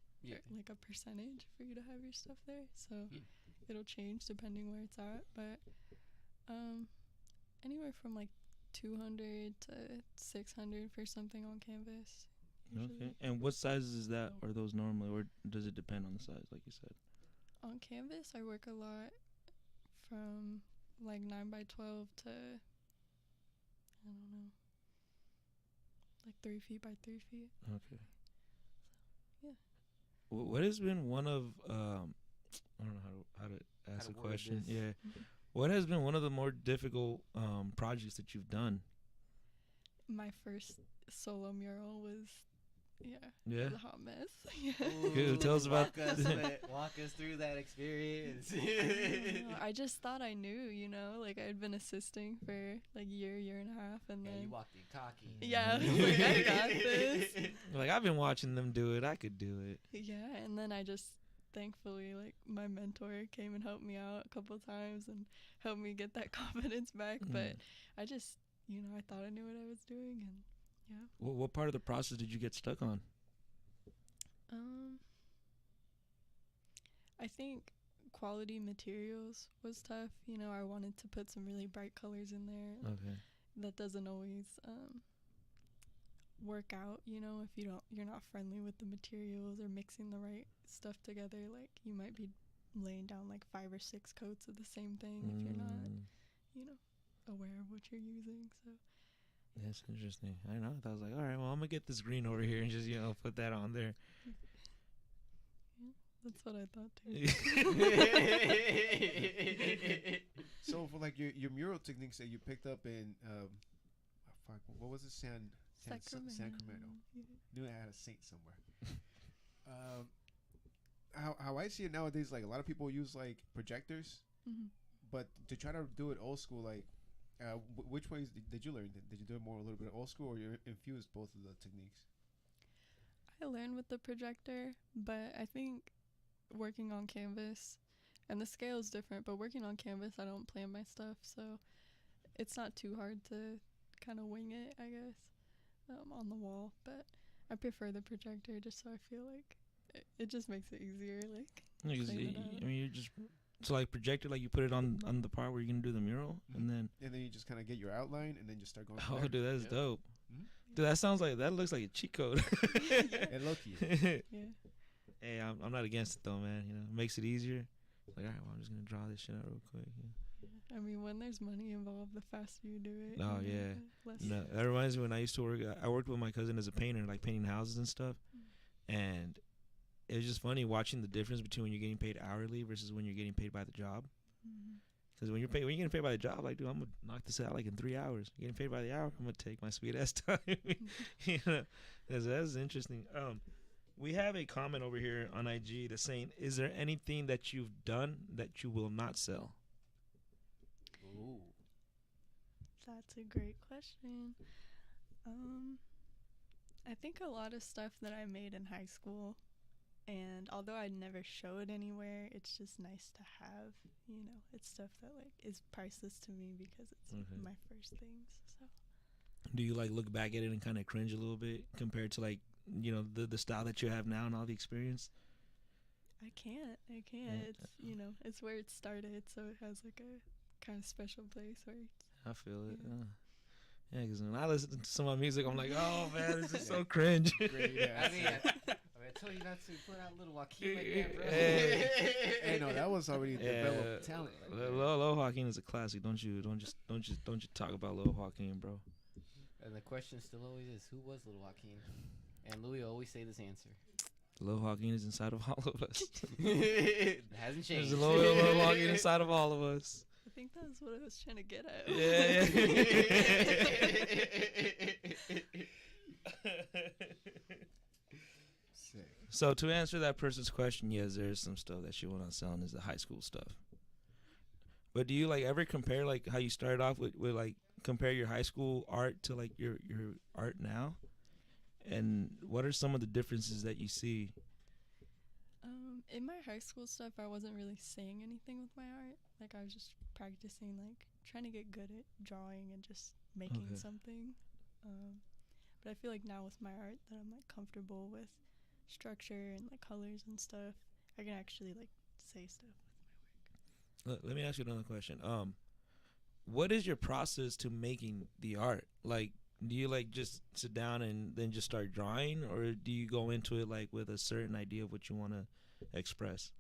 like a percentage for you to have your stuff there, so it'll change depending where it's at. But anywhere from like 200 to 600 for something on canvas. Usually. Okay. And what sizes is that? Are those normally, or does it depend on the size, like you said? On canvas, I work a lot from like 9x12 to, I don't know, like 3 feet by 3 feet. Okay. Yeah. What has been one of I don't know how to ask a question. this. Yeah. What has been one of the more difficult projects that you've done? My first solo mural was, Yeah. it was a hot mess. Yeah. Good, tell us about walk us through that experience. I just thought I knew, like I'd been assisting for like year and a half, and Yeah, then you walked in cocky. I was like, I got this. Like, I've been watching them do it. I could do it. Yeah, and then I just thankfully, like, my mentor came and helped me out a couple times and helped me get that confidence back. But I just, I thought I knew what I was doing, and yeah. What part of the process did you get stuck on? I think quality materials was tough. I wanted to put some really bright colors in there. Okay. That doesn't always work out, if you're not friendly with the materials or mixing the right stuff together. Like, you might be laying down like 5 or 6 coats of the same thing if you're not, aware of what you're using. So That's interesting. I know. I was like, all right, well, I'm gonna get this green over here and just put that on there. that's what I thought too. So for like your mural techniques that you picked up in what was it? Sacramento. Yeah. Knew I had a saint somewhere. How I see it nowadays, like a lot of people use like projectors, but to try to do it old school, like which ways did you learn? Did you do it more a little bit old school, or you infused both of the techniques? I learned with the projector, but I think working on canvas, and the scale is different, but working on canvas, I don't plan my stuff, so it's not too hard to kind of wing it, I guess, on the wall. But I prefer the projector just so I feel like it just makes it easier. Like, you just like projector, like you put it on the part where you're gonna do the mural, and then you just kind of get your outline, and then just start going. Oh, dude, that's dope. Dude, that looks like a cheat code. And lucky. Yeah. Hey, I'm not against it though, man. It makes it easier. Like, all right, well, I'm just gonna draw this shit out real quick. I mean, when there's money involved, the faster you do it. Oh yeah. No, that reminds me when I used to work. I worked with my cousin as a painter, like painting houses and stuff, and it was just funny watching the difference between when you're getting paid hourly versus when you're getting paid by the job. Because when you're getting paid by the job, like, dude, I'm gonna knock this out like in 3 hours. Getting paid by the hour, I'm gonna take my sweet ass time. That's interesting. We have a comment over here on IG that's saying, "Is there anything that you've done that you will not sell?" Ooh. That's a great question. I think a lot of stuff that I made in high school, and although I never show it anywhere, it's just nice to have. It's stuff that like is priceless to me because it's my first things. So. Do you like look back at it and kind of cringe a little bit compared to like the style that you have now and all the experience? I can't. It's it's where it started, so it has like a kind of special place where. I feel it. Yeah. Yeah, because when I listen to some of my music, I'm like, oh man, this is so cringe. Great, yeah. I mean, I told you not to put out little Joaquin like that, bro. Hey. Hey, no, that was already developed talent. Right there. Lil Joaquin is a classic. Don't you talk about Lil Joaquin, bro. And the question still always is, who was Little Joaquin? And Louis always say this answer. Lil Joaquin is inside of all of us. It hasn't changed. There's a Lil Joaquin inside of all of us. I think that's what I was trying to get at. Yeah. Sick. So to answer that person's question, yes, there's some stuff that she went on selling is the high school stuff. But do you like ever compare like how you started off with like compare your high school art to like your art now? And what are some of the differences that you see? In my high school stuff, I wasn't really saying anything with my art. Like I was just practicing, like trying to get good at drawing and just making Okay. something. But I feel like now with my art that I'm like comfortable with structure and like colors and stuff, I can actually like say stuff with my work. Let me ask you another question. What is your process to making the art? Like, do you like just sit down and then just start drawing, or do you go into it like with a certain idea of what you want to express?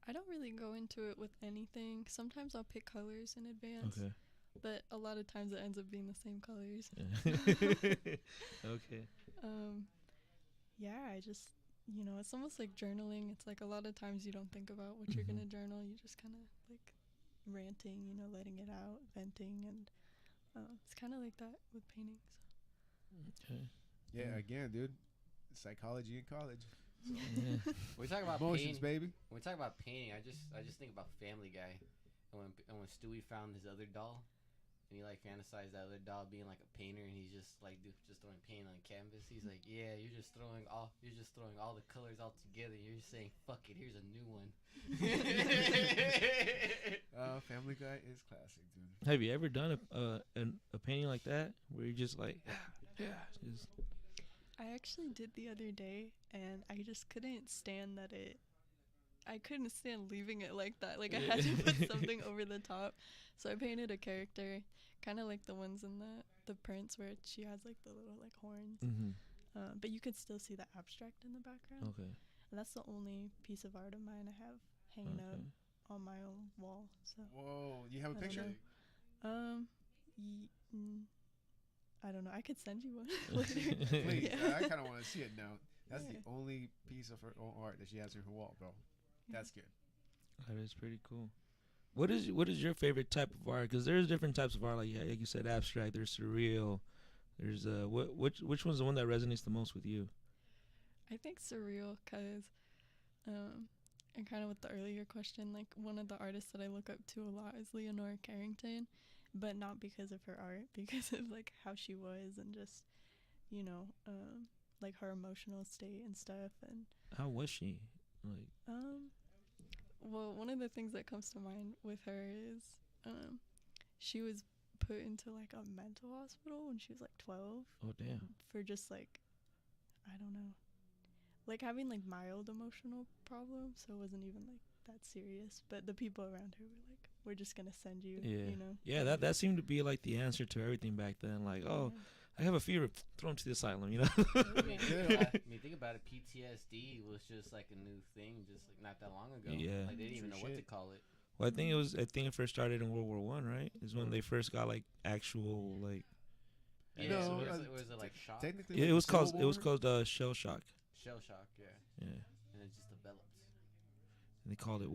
I don't really go into it with anything. Sometimes I'll pick colors in advance, Okay. but a lot of times it ends up being the same colors. Okay. Yeah, I just, it's almost like journaling. It's like a lot of times you don't think about what you're Mhm. going to journal. You just kind of like ranting, letting it out, venting. And it's kind of like that with paintings. Okay. Yeah, again, dude. Psychology in college. Yeah. We talk about Emotions, painting. baby. When we talk about painting, I just think about Family Guy, and when Stewie found his other doll, and he like fantasized that other doll being like a painter, and he's just like just throwing paint on canvas. He's like, yeah, you're just throwing all the colors all together. You're just saying, fuck it, here's a new one. Family Guy is classic, dude. Have you ever done a painting like that where you're just like, yeah, just I actually did the other day, and I just couldn't stand I couldn't stand leaving it like that. Like, I had to put something over the top. So I painted a character, kind of like the ones in the prints where she has, like, the little, like, horns. But you could still see the abstract in the background. okay. And that's the only piece of art of mine I have hanging up Okay. on my own wall. So, Whoa, you have a I don't picture? know. I don't know. I could send you one later. Please, Yeah. I kind of want to see it now. That's Yeah. the only piece of her own art that she has on her wall, bro. That's good. That is pretty cool. What is your favorite type of art? Because there's different types of art, like you said, abstract. There's surreal. There's which one's the one that resonates the most with you? I think surreal because, and kind of with the earlier question, like one of the artists that I look up to a lot is Leonora Carrington, but not because of her art, because of like how she was and just, like her emotional state and stuff. And How was she? Like, well, one of the things that comes to mind with her is, she was put into like a mental hospital when she was like 12 oh damn. for just like, I don't know, like having like mild emotional problems. So it wasn't even like that serious, but the people around her were like, we're just gonna send you, Yeah, that seemed to be like the answer to everything back then. Like, oh, I have a fever, throw him to the asylum, I mean, think about it. PTSD was just like a new thing, just like not that long ago. Yeah. Like they didn't even know what to Shit. call it. Well, I think it first started in World War One, right? Is when they first got like actual like. Yeah, No, so uh, was it like shock? Technically, Yeah, it was Civil called War? shell shock. Shell shock, yeah. Yeah, And it just developed. and they called it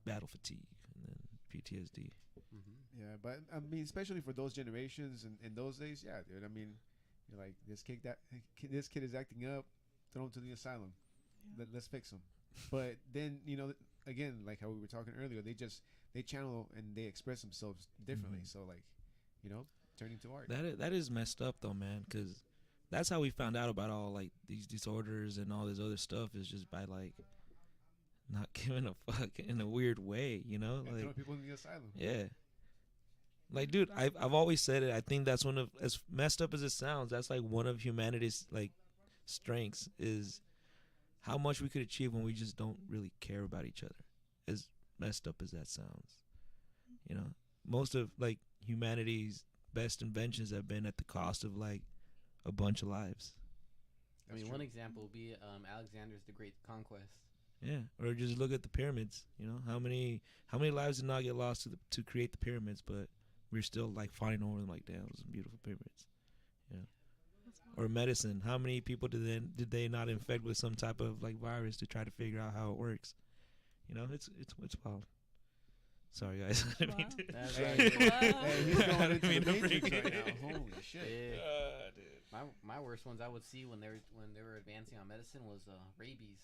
battle fatigue, and then PTSD. Mm-hmm. Yeah, but I mean, especially for those generations and in those days, yeah, dude. I mean, you're like this kid is acting up, throw him to the asylum. Yeah. Let's fix him. But then again, like how we were talking earlier, they channel and they express themselves differently. Mhm. So like, turning to art. That is messed up though, man. Because that's how we found out about all like these disorders and all this other stuff is just by like not giving a fuck in a weird way, And like throw people in the asylum. yeah. Like, dude, I've always said it. I think that's one of, as messed up as it sounds, that's like one of humanity's like strengths is how much we could achieve when we just don't really care about each other. As messed up as that sounds, you know, most of like humanity's best inventions have been at the cost of like a bunch of lives. I mean, one example would be Alexander's the Great Conquest. Yeah, or just look at the pyramids. You know, how many lives did not get lost to create the pyramids, but we're still like finding over them like, damn, those are beautiful pyramids. Yeah. Or medicine. How many people did they not infect with some type of like virus to try to figure out how it works? You know, it's wild. Sorry guys. Wow. That's Hey, right. hey, he's going into the Mean to matrix bring right it. now. Holy shit. Yeah. Dude. My worst ones I would see when they were advancing on medicine was rabies,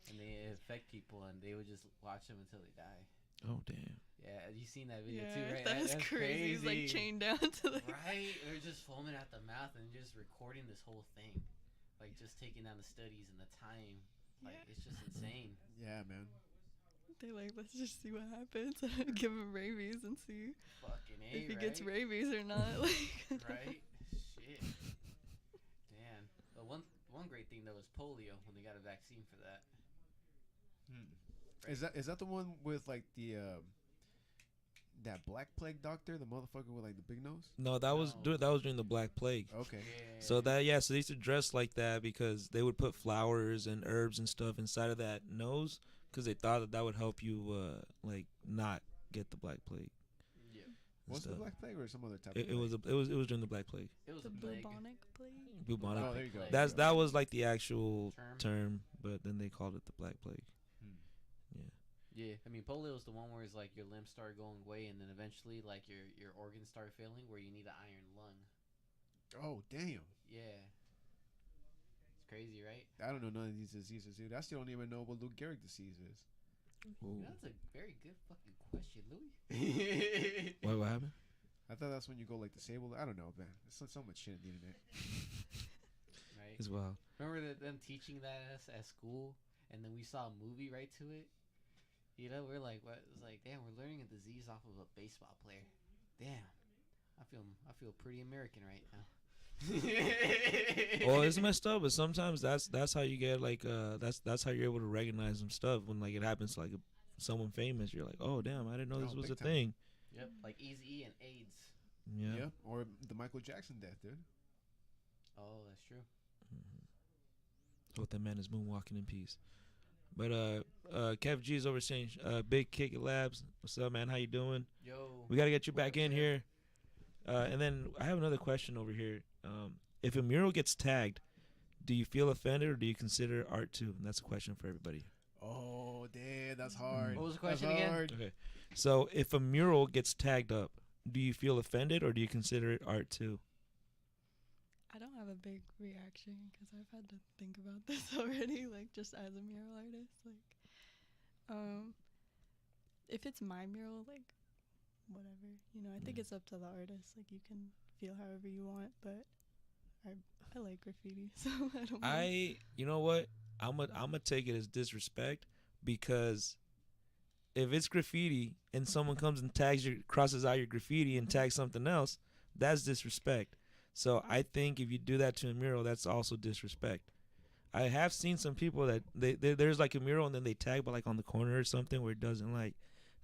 and they infect people and they would just watch them until they die. Oh damn. Yeah, you seen that video Yeah, too, right? that is That's crazy. He's like chained down to the. Right? They're just foaming at the mouth and just recording this whole thing, like just taking down the studies and the time. Like Yeah. it's just insane. Yeah, man. They're like, let's just see what happens. Give him rabies and see Fucking A, if he right? gets rabies or not. Like, Right? Shit. Damn. But one great thing though was polio when they got a vaccine for that. Is that the one with like the that Black Plague doctor, the motherfucker with like the big nose? No, that was No. during the Black Plague. Okay. Yeah. So they used to dress like that because they would put flowers and herbs and stuff inside of that nose because they thought that would help you like not get the Black Plague. Yeah. and What's the stuff. Black Plague or some other type? It of was plague? it was during the Black Plague. It was the a plague. bubonic plague. Bubonic. Oh, there you go. Plague. That was like the actual Term. term, but then they called it the Black Plague. Yeah, I mean polio is the one where it's like your limbs start going away and then eventually like your organs start failing where you need an iron lung. Oh damn! Yeah. It's crazy, right? I don't know none of these diseases, dude. I still don't even know what Lou Gehrig disease is. Ooh. That's a very good fucking question, Louis. What happened? I thought that's when you go like disabled. I don't know, man. There's so much shit on the internet. Right? It's wild. Remember them teaching that at school and then we saw a movie right to it? You know, we're like, what? It's like, damn, we're learning a disease off of a baseball player. Damn, I feel pretty American right now. Well, it's messed up, but sometimes that's how you get like that's how you're able to recognize some stuff when like it happens to like someone famous. You're like, oh damn, I didn't know this Oh, was a big time. thing. Yep, like Eazy-E and AIDS. Yeah. Or the Michael Jackson death, dude. Oh, that's true. Hope that man is moonwalking in peace. But Kev G is over saying, Big Kick It Labs. What's up, man? How you doing? Yo. We gotta get you back What up, in Kev? here. And then I have another question over here. If a mural gets tagged, do you feel offended or do you consider it art too? And that's a question for everybody. Oh damn, that's hard. What was the That's question again? hard. Okay. So if a mural gets tagged up, do you feel offended or do you consider it art too? I don't have a big reaction because I've had to think about this already, like just as a mural artist. Like, if it's my mural, like, whatever, you know, I think Yeah. it's up to the artist. Like, you can feel however you want, but I like graffiti, so I don't mind. You know what? I'm gonna take it as disrespect because if it's graffiti and someone comes and crosses out your graffiti and tags something else, that's disrespect. So I think if you do that to a mural, that's also disrespect. I have seen some people that there's like a mural and then they tag but like on the corner or something where it doesn't like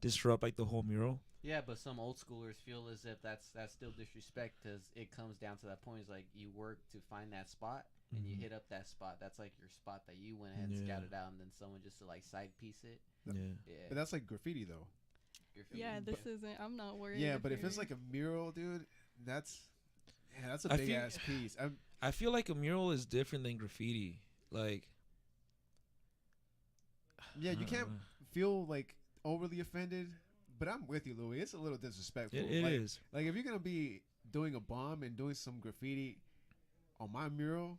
disrupt like the whole mural. Yeah, but some old schoolers feel as if that's still disrespect because it comes down to that point. It's like you work to find that spot and you Mhm. hit up that spot. That's like your spot that you went ahead and Yeah. scouted out, and then someone just to like side piece it. Yeah. Yeah, But that's like graffiti though. Yeah, this isn't. I'm not worried. Yeah, but if it's you're- like a mural, dude, that's a I big feel- ass piece. I feel like a mural is different than graffiti. Like Yeah, you I can't don't know. feel like overly offended, but I'm with you, Louis. It's a little disrespectful. It like, is. Like if you're gonna be doing a bomb and doing some graffiti on my mural,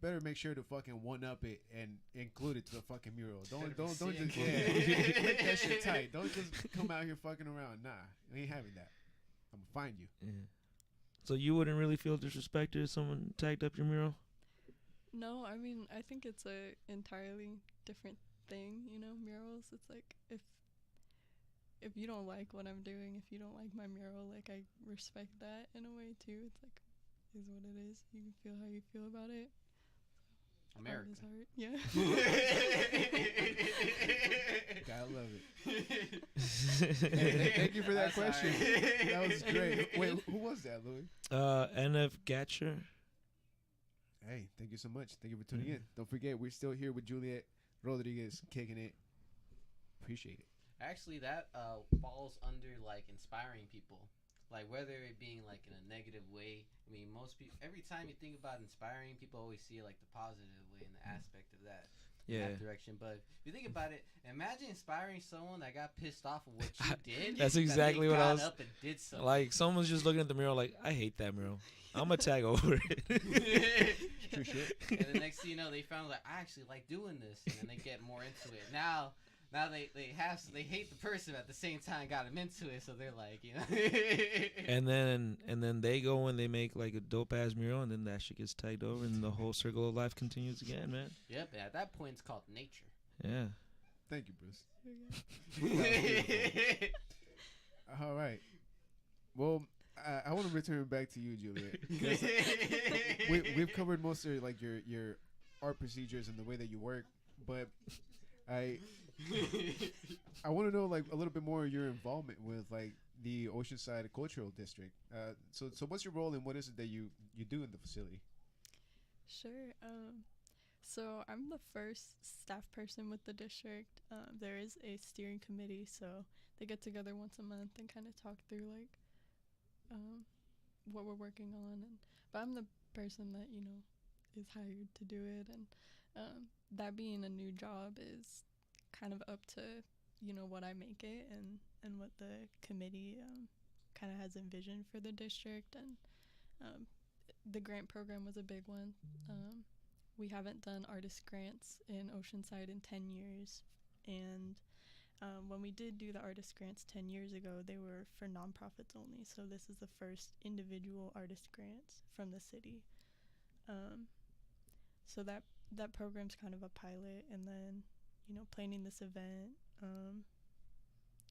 better make sure to fucking one up it and include it to the fucking mural. Don't just sick. make that shit tight. Don't just come out here fucking around. Nah, I ain't having that. I'm gonna find you. Yeah. So you wouldn't really feel disrespected if someone tagged up your mural? No, I mean, I think it's a entirely different thing, you know, murals. It's like if you don't like what I'm doing, if you don't like my mural, like I respect that in a way too. It's like is what it is. You can feel how you feel about it. America. Art is art. Yeah. Gotta love it. Hey, thank you for that That's question. alright. That was great. Wait, who was that, Louis? NF Gatcher. Hey, thank you so much. Thank you for tuning Mhm. in. Don't forget, we're still here with Juliet Rodriguez, kicking it. Appreciate it. Actually, that falls under like inspiring people, like whether it being like in a negative way. I mean, most people, every time you think about inspiring, people always see like the positive way and the aspect of that. Yeah. That direction. But if you think about it, imagine inspiring someone that got pissed off of what you did. That's that they exactly what I got was- up and did something. Like someone's just looking at the mural like, I hate that mural. I'm gonna tag over it. True shit. And the next thing you know, they found like I actually like doing this, and then they get more into it. Now they hate the person at the same time got them into it, so they're like, you know. and then they go and they make like a dope ass mural, and then that shit gets tagged over, and the whole circle of life continues again, man. Yep. And at that point, it's called nature. Yeah. Thank you, Bruce. Yeah. All right. Well, I want to return back to you, Juliet. 'Cause we've covered most of like your art procedures and the way that you work, but I want to know like a little bit more of your involvement with like the Oceanside Cultural District. So what's your role and what is it that you do in the facility? Sure. So I'm the first staff person with the district. There is a steering committee, so they get together once a month and kind of talk through like what we're working on. But I'm the person that is hired to do it, and that being a new job is kind of up to what I make it and what the committee kind of has envisioned for the district. And the grant program was a big one. We haven't done artist grants in Oceanside in 10 years. And when we did do the artist grants 10 years ago, they were for nonprofits only. So this is the first individual artist grants from the city. So that program's kind of a pilot. And then, planning this event,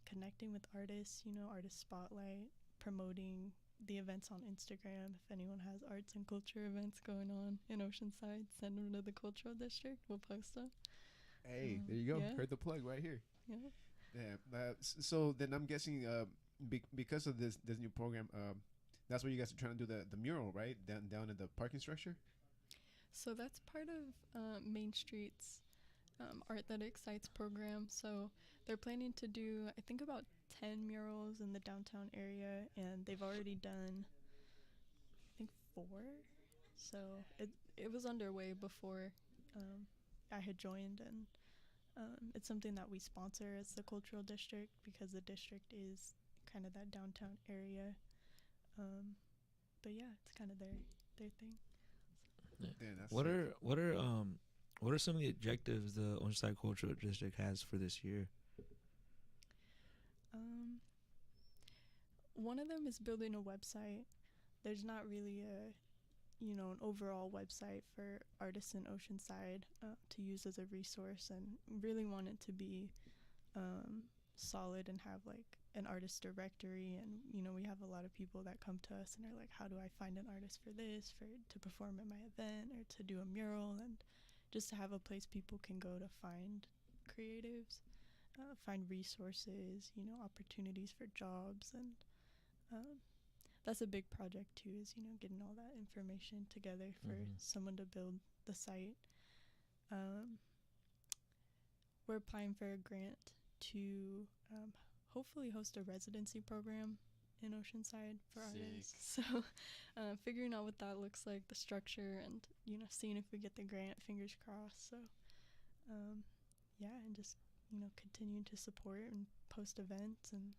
connecting with artists, artist spotlight, promoting the events on Instagram. If anyone has arts and culture events going on in Oceanside, send them to the cultural district. We'll post them. Hey, there you go. Yeah. Heard the plug right here. Yeah. Yeah. So then I'm guessing because of this new program, that's what you guys are trying to do the mural, right? Down in the parking structure. So that's part of Main Street's Art That Excites program. So they're planning to do, I think, about 10 murals in the downtown area, and they've already done, I think, 4. So it was underway before I had joined, and it's something that we sponsor as the cultural district because the district is kind of that downtown area. But yeah, it's kind of their thing. Yeah, that's What sick. what are some of the objectives the Oceanside Cultural District has for this year? One of them is building a website. There's not really an overall website for artists in Oceanside to use as a resource, and really want it to be solid and have like an artist directory. And we have a lot of people that come to us and are like, how do I find an artist for this, to perform at my event or to do a mural, and just to have a place people can go to find creatives, find resources, opportunities for jobs. And that's a big project too, is getting all that information together for someone to build the site. We're applying for a grant to hopefully host a residency program in Oceanside for artists. So figuring out what that looks like, the structure, and seeing if we get the grant, fingers crossed. So yeah, and just continuing to support and post events. And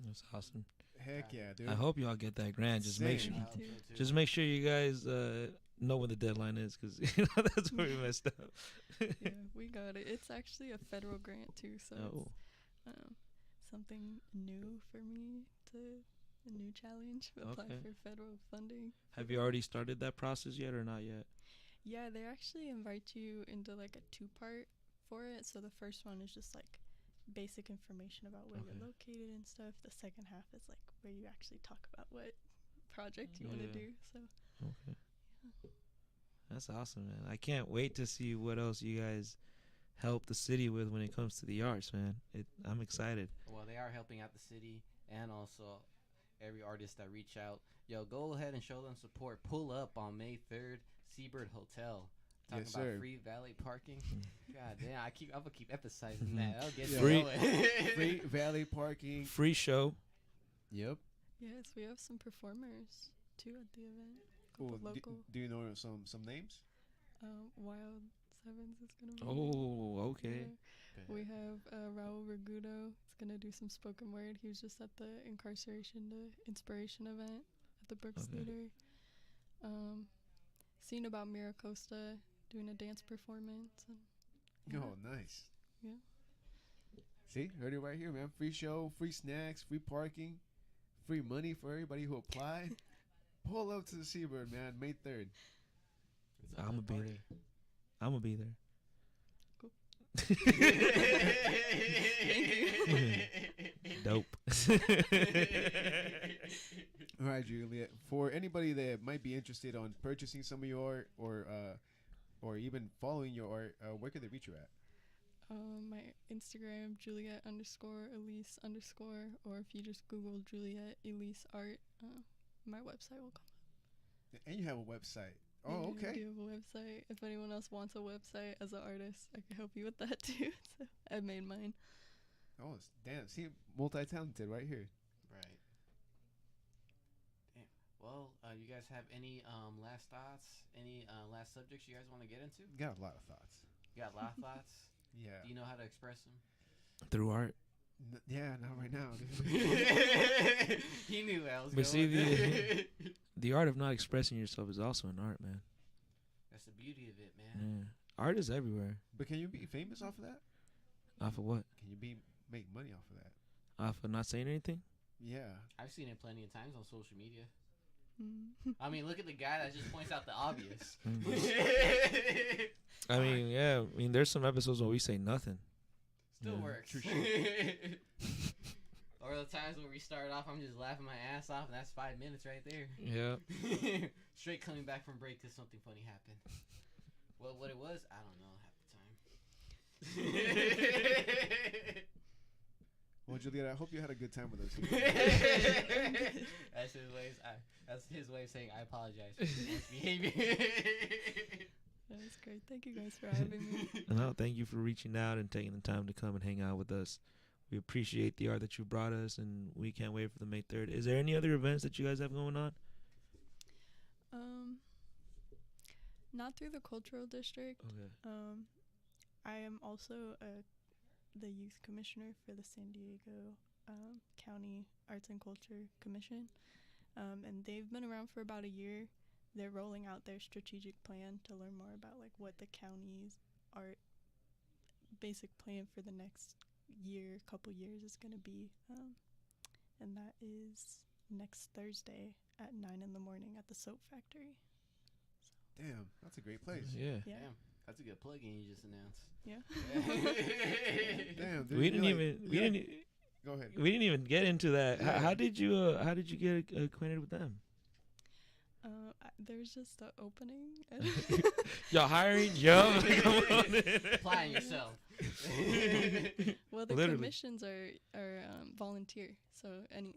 That's awesome. Heck yeah, dude. I hope y'all get that grant. Just make sure, Same. I hope so, too. just make sure you guys know when the deadline is, because that's where we messed up. yeah, we got it. It's actually a federal grant too, so Oh. it's something new for me, a new challenge, apply Okay. for federal funding. Have you already started that process yet, or not yet? Yeah, they actually invite you into like a 2-part for it. So the first one is just like basic information about where Okay. you're located and stuff. The second half is like where you actually talk about what project you want Yeah. to do. So Okay. That's awesome, man. I can't wait to see what else you guys help the city with when it comes to the arts, man. I'm excited. Well, they are helping out the city and also every artist that reach out. Yo, go ahead and show them support. Pull up on May 3rd, Seabird Hotel. Talking Yes, about sir. free valet parking. God damn, I'm gonna keep emphasizing that. I'll get Free- Free valet parking. Free show. Yep. Yes, we have some performers too at the event. Cool. Couple local. Do you know some names? Wild Sevens is gonna be. Oh, okay. there. We have Raul Regudo. He's gonna do some spoken word. He was just at the Incarceration to Inspiration event at the Brooks Okay. Theater. Seen about Mira Costa doing a dance performance. And, yeah. Oh, nice. Yeah. See, heard it right here, man. Free show, free snacks, free parking, free money for everybody who applied. Pull up to the Seabird, man. May 3rd. It's a I'm gonna good be party. there. I'm gonna be there. Dope. All right, Juliet. For anybody that might be interested on purchasing some of your art or even following your art, where could they reach you at? My Instagram, Juliet_Elise_, or if you just Google Juliet Elise Art, my website will come up. And you have a website. Yeah, Oh, I okay. do have a website. If anyone else wants a website as an artist, I can help you with that too. So I made mine. Oh, damn. See, multi-talented right here. Right. Damn. Well, you guys have any last thoughts? Any last subjects you guys want to get into? Got a lot of thoughts. You got a lot of thoughts? Yeah. Do you know how to express them? Through art. Yeah, not right now, dude. He knew I was But see, going. the art of not expressing yourself is also an art, man. That's the beauty of it, man. Yeah. Art is everywhere. But can you be famous off of that? Off of what? Can you make money off of that? Off of not saying anything? Yeah. I've seen it plenty of times on social media. Mm. I mean, look at the guy that just points out the obvious. I mean, yeah. I mean, there's some episodes where we say nothing. Still Yeah. works. True Or the times where we start off, I'm just laughing my ass off, and that's 5 minutes right there. Yeah. Straight coming back from break because something funny happened. Well, what it was, I don't know half the time. Well, Juliet, I hope you had a good time with us. That's his way of saying I apologize for his misbehavior. That's great. Thank you guys for having me. No, thank you for reaching out and taking the time to come and hang out with us. We appreciate the art that you brought us, and we can't wait for the May 3rd. Is there any other events that you guys have going on? Not through the cultural district. Okay. I am also the youth commissioner for the San Diego County Arts and Culture Commission, and they've been around for about a year. They're rolling out their strategic plan to learn more about like what the county's art basic plan for the next couple years is going to be, and that is next Thursday at 9 in the morning at the Soap Factory. Damn, that's a great place. Yeah. Yeah. Damn, that's a good plug-in you just announced. Yeah. Damn, dude. We didn't you're even. like- We you're- didn't. Go ahead. We didn't even get into that. Yeah. How did you? How did you get acquainted with them? There's just an opening. Y'all hiring? Yo, come on in. Applying yourself. Well, the Literally. commissions are volunteer. So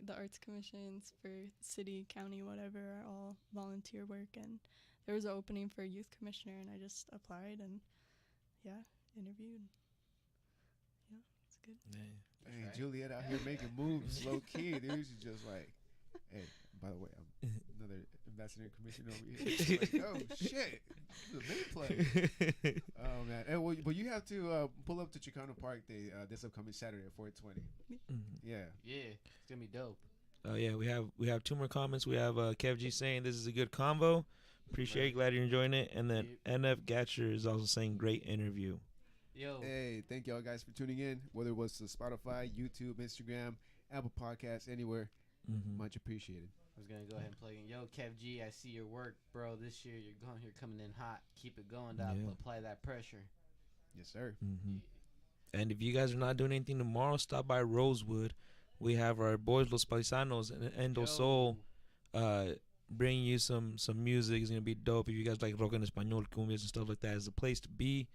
the arts commissions for city, county, whatever are all volunteer work. And there was an opening for a youth commissioner, and I just applied and interviewed. Yeah, it's good. Hey, right. Juliet out here making moves low key, dude. She's just like, hey, by the way, I'm another ambassador and commissioner over here. Like, oh, shit. This is a big play. Oh, man. And, well, you have to pull up to Chicano Park Day this upcoming Saturday at 420. Yeah. Yeah, it's gonna be dope. Oh yeah, we have two more comments. We have Kev G saying this is a good convo. Appreciate it, glad you're enjoying it. And then NF Gatcher is also saying great interview. Yo, Hey, thank y'all guys for tuning in, whether it was to Spotify, YouTube, Instagram, Apple Podcasts, anywhere. Much appreciated. I was gonna go ahead and plug in. Yo, Kev G, I see your work, bro. This year you're coming in hot. Keep it going, dog. Yeah. Apply that pressure. Yes, sir. And if you guys are not doing anything tomorrow, stop by Rosewood. We have our boys Los Paisanos and Endo Yo. Soul bring you some music. It's gonna be dope. If you guys like rock en español, cumbias and stuff like that, it's a place to be.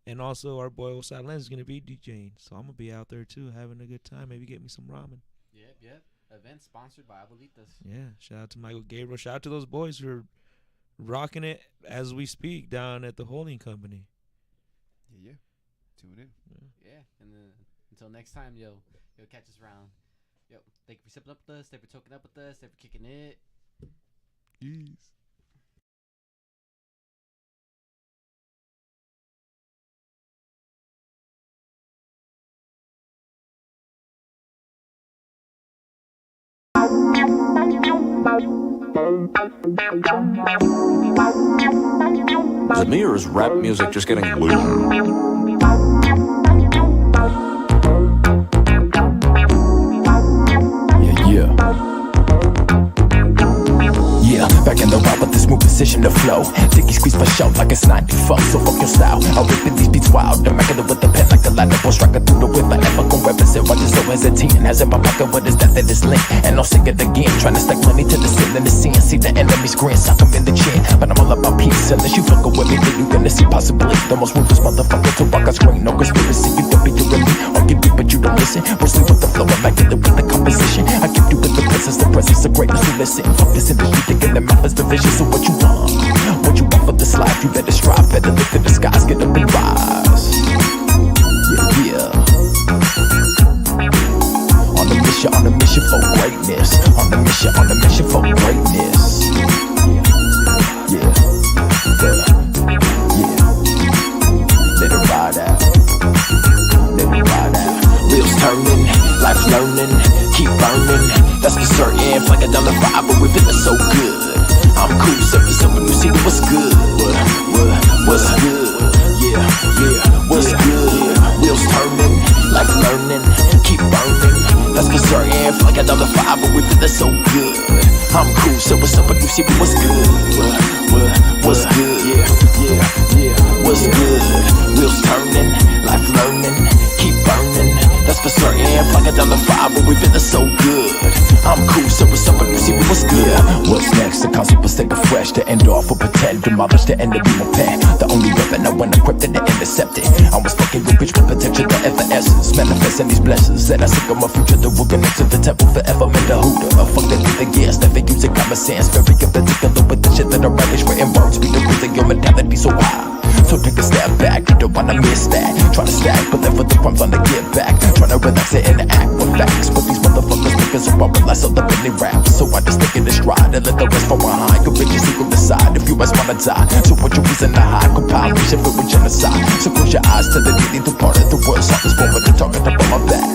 And also, our boy Osai Lens is gonna be DJing, so I'm gonna be out there too, having a good time. Maybe get me some ramen. Yep. Event sponsored by Abuelitas. Yeah. Shout out to Michael Gabriel. Shout out to those boys who are rocking it as we speak down at the holding company. Yeah. Tune in. Yeah. And until next time, yo, catch us around. Yo, thank you for sipping up with us. Thank you for talking up with us. Thank you for kicking it. Yes. Is it me or is rap music just getting weird? Yeah, back in the rap with this smooth precision to flow. Ticky squeeze for show like it's 94. So fuck your style. I'll rip it, these beats wild. I'm macking it with the pen like a line of post. Striker through the whip. I never gon' represent. Why you so hesitating? Has in my pocket what is that is linked. And I'll sing it again. Trying to stack money to the ceiling to see and see the enemy's grin. Sock them in the chin. But I'm all about peace. Unless you fucking with me, then you gonna see possibly the most ruthless motherfucker to rock a screen. No conspiracy. You don't be doing me. I'll give you, but you don't listen. Bristling with the flow. I'm macking it with the composition. I give you with the presence of greatness. You listen. Fuck this industry. Thinking the mouth is the vision. So what you want? What you want for this life? You better strive, better look to the skies, get up and rise. Yeah. On a mission for greatness. On a mission for greatness. Yeah. Let it ride out. Wheels turning, life learning, keep burning. That's for certain. Flanking down the fire, but we feeling so good. I'm cool, surface up and you see what's good. What's good? Yeah. What's good? Wheels turning, life learning, keep burning. That's for certain. Flanking down the fire, but we feeling so good. I'm cool, surface up and you see what's good. What's good? Yeah. What's good? Wheels turning, life learning, keep burning. That's for certain. Flanking down the fire, but we feeling so good. I'm cool, so what's up, and you see what's good. What's next? The concept will stay fresh. To end off or pretend, demolish the enemy with pen. The only weapon I want equipped and intercepted. I was fucking with bitch with potential, the essence. Manifesting these blessings. Said I seek on my future, the work into the temple forever. Made the hooter. Fuck that with the gas, never using common sense. Very particular with the shit that I write. Written words, be the reason your mentality so high. So take a step back, you don't wanna miss that. Tryna stack, but then for the crumbs on the get back. Tryna relax it and act with facts. But these motherfuckers niggas are all realize all the Bentley rap. So I just take it in stride and let the rest fall behind. Your bitches equal decide if you guys wanna die. So what you reason to hide? Compile, we should feel with genocide. So close your eyes to the leading to part of the world. Soft as moment to talking up on my back.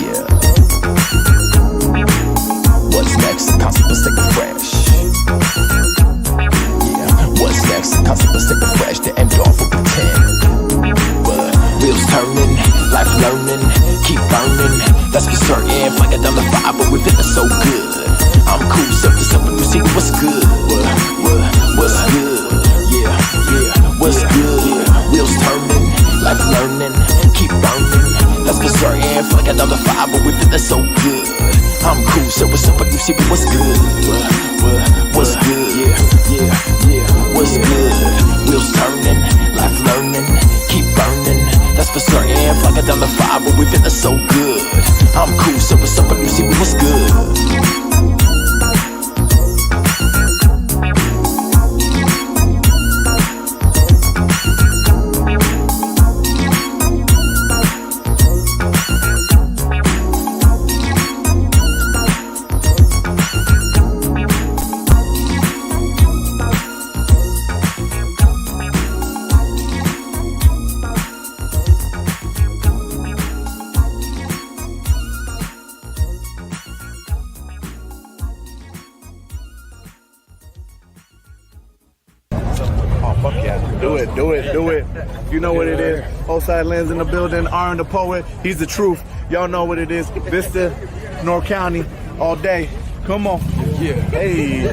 Yeah. What's next? The concept is take it fresh. What's next? The concept is take it fresh. To end off with pretend. Wheels turning, life learning, keep burning. That's for certain. Flanking down the fire, but we feeling so good. I'm cool, surface up and you see what's good. What's good? Yeah. What's good? Wheels turning, life learning, keep burning. That's for certain. Flanking down the fire, but we feeling so good. I'm cool, surface up and you see what's good. What's good? Yeah. What's good? Wheels turning, life learning, keep burning. That's for certain. Flanking down the fire, but we feeling so good. I'm cool, so what's up, and you see what's good. Do it. You know what it is. Osai Lens in the building. Aaron the poet. He's the truth. Y'all know what it is. Vista, North County, all day. Come on. Yeah. Hey.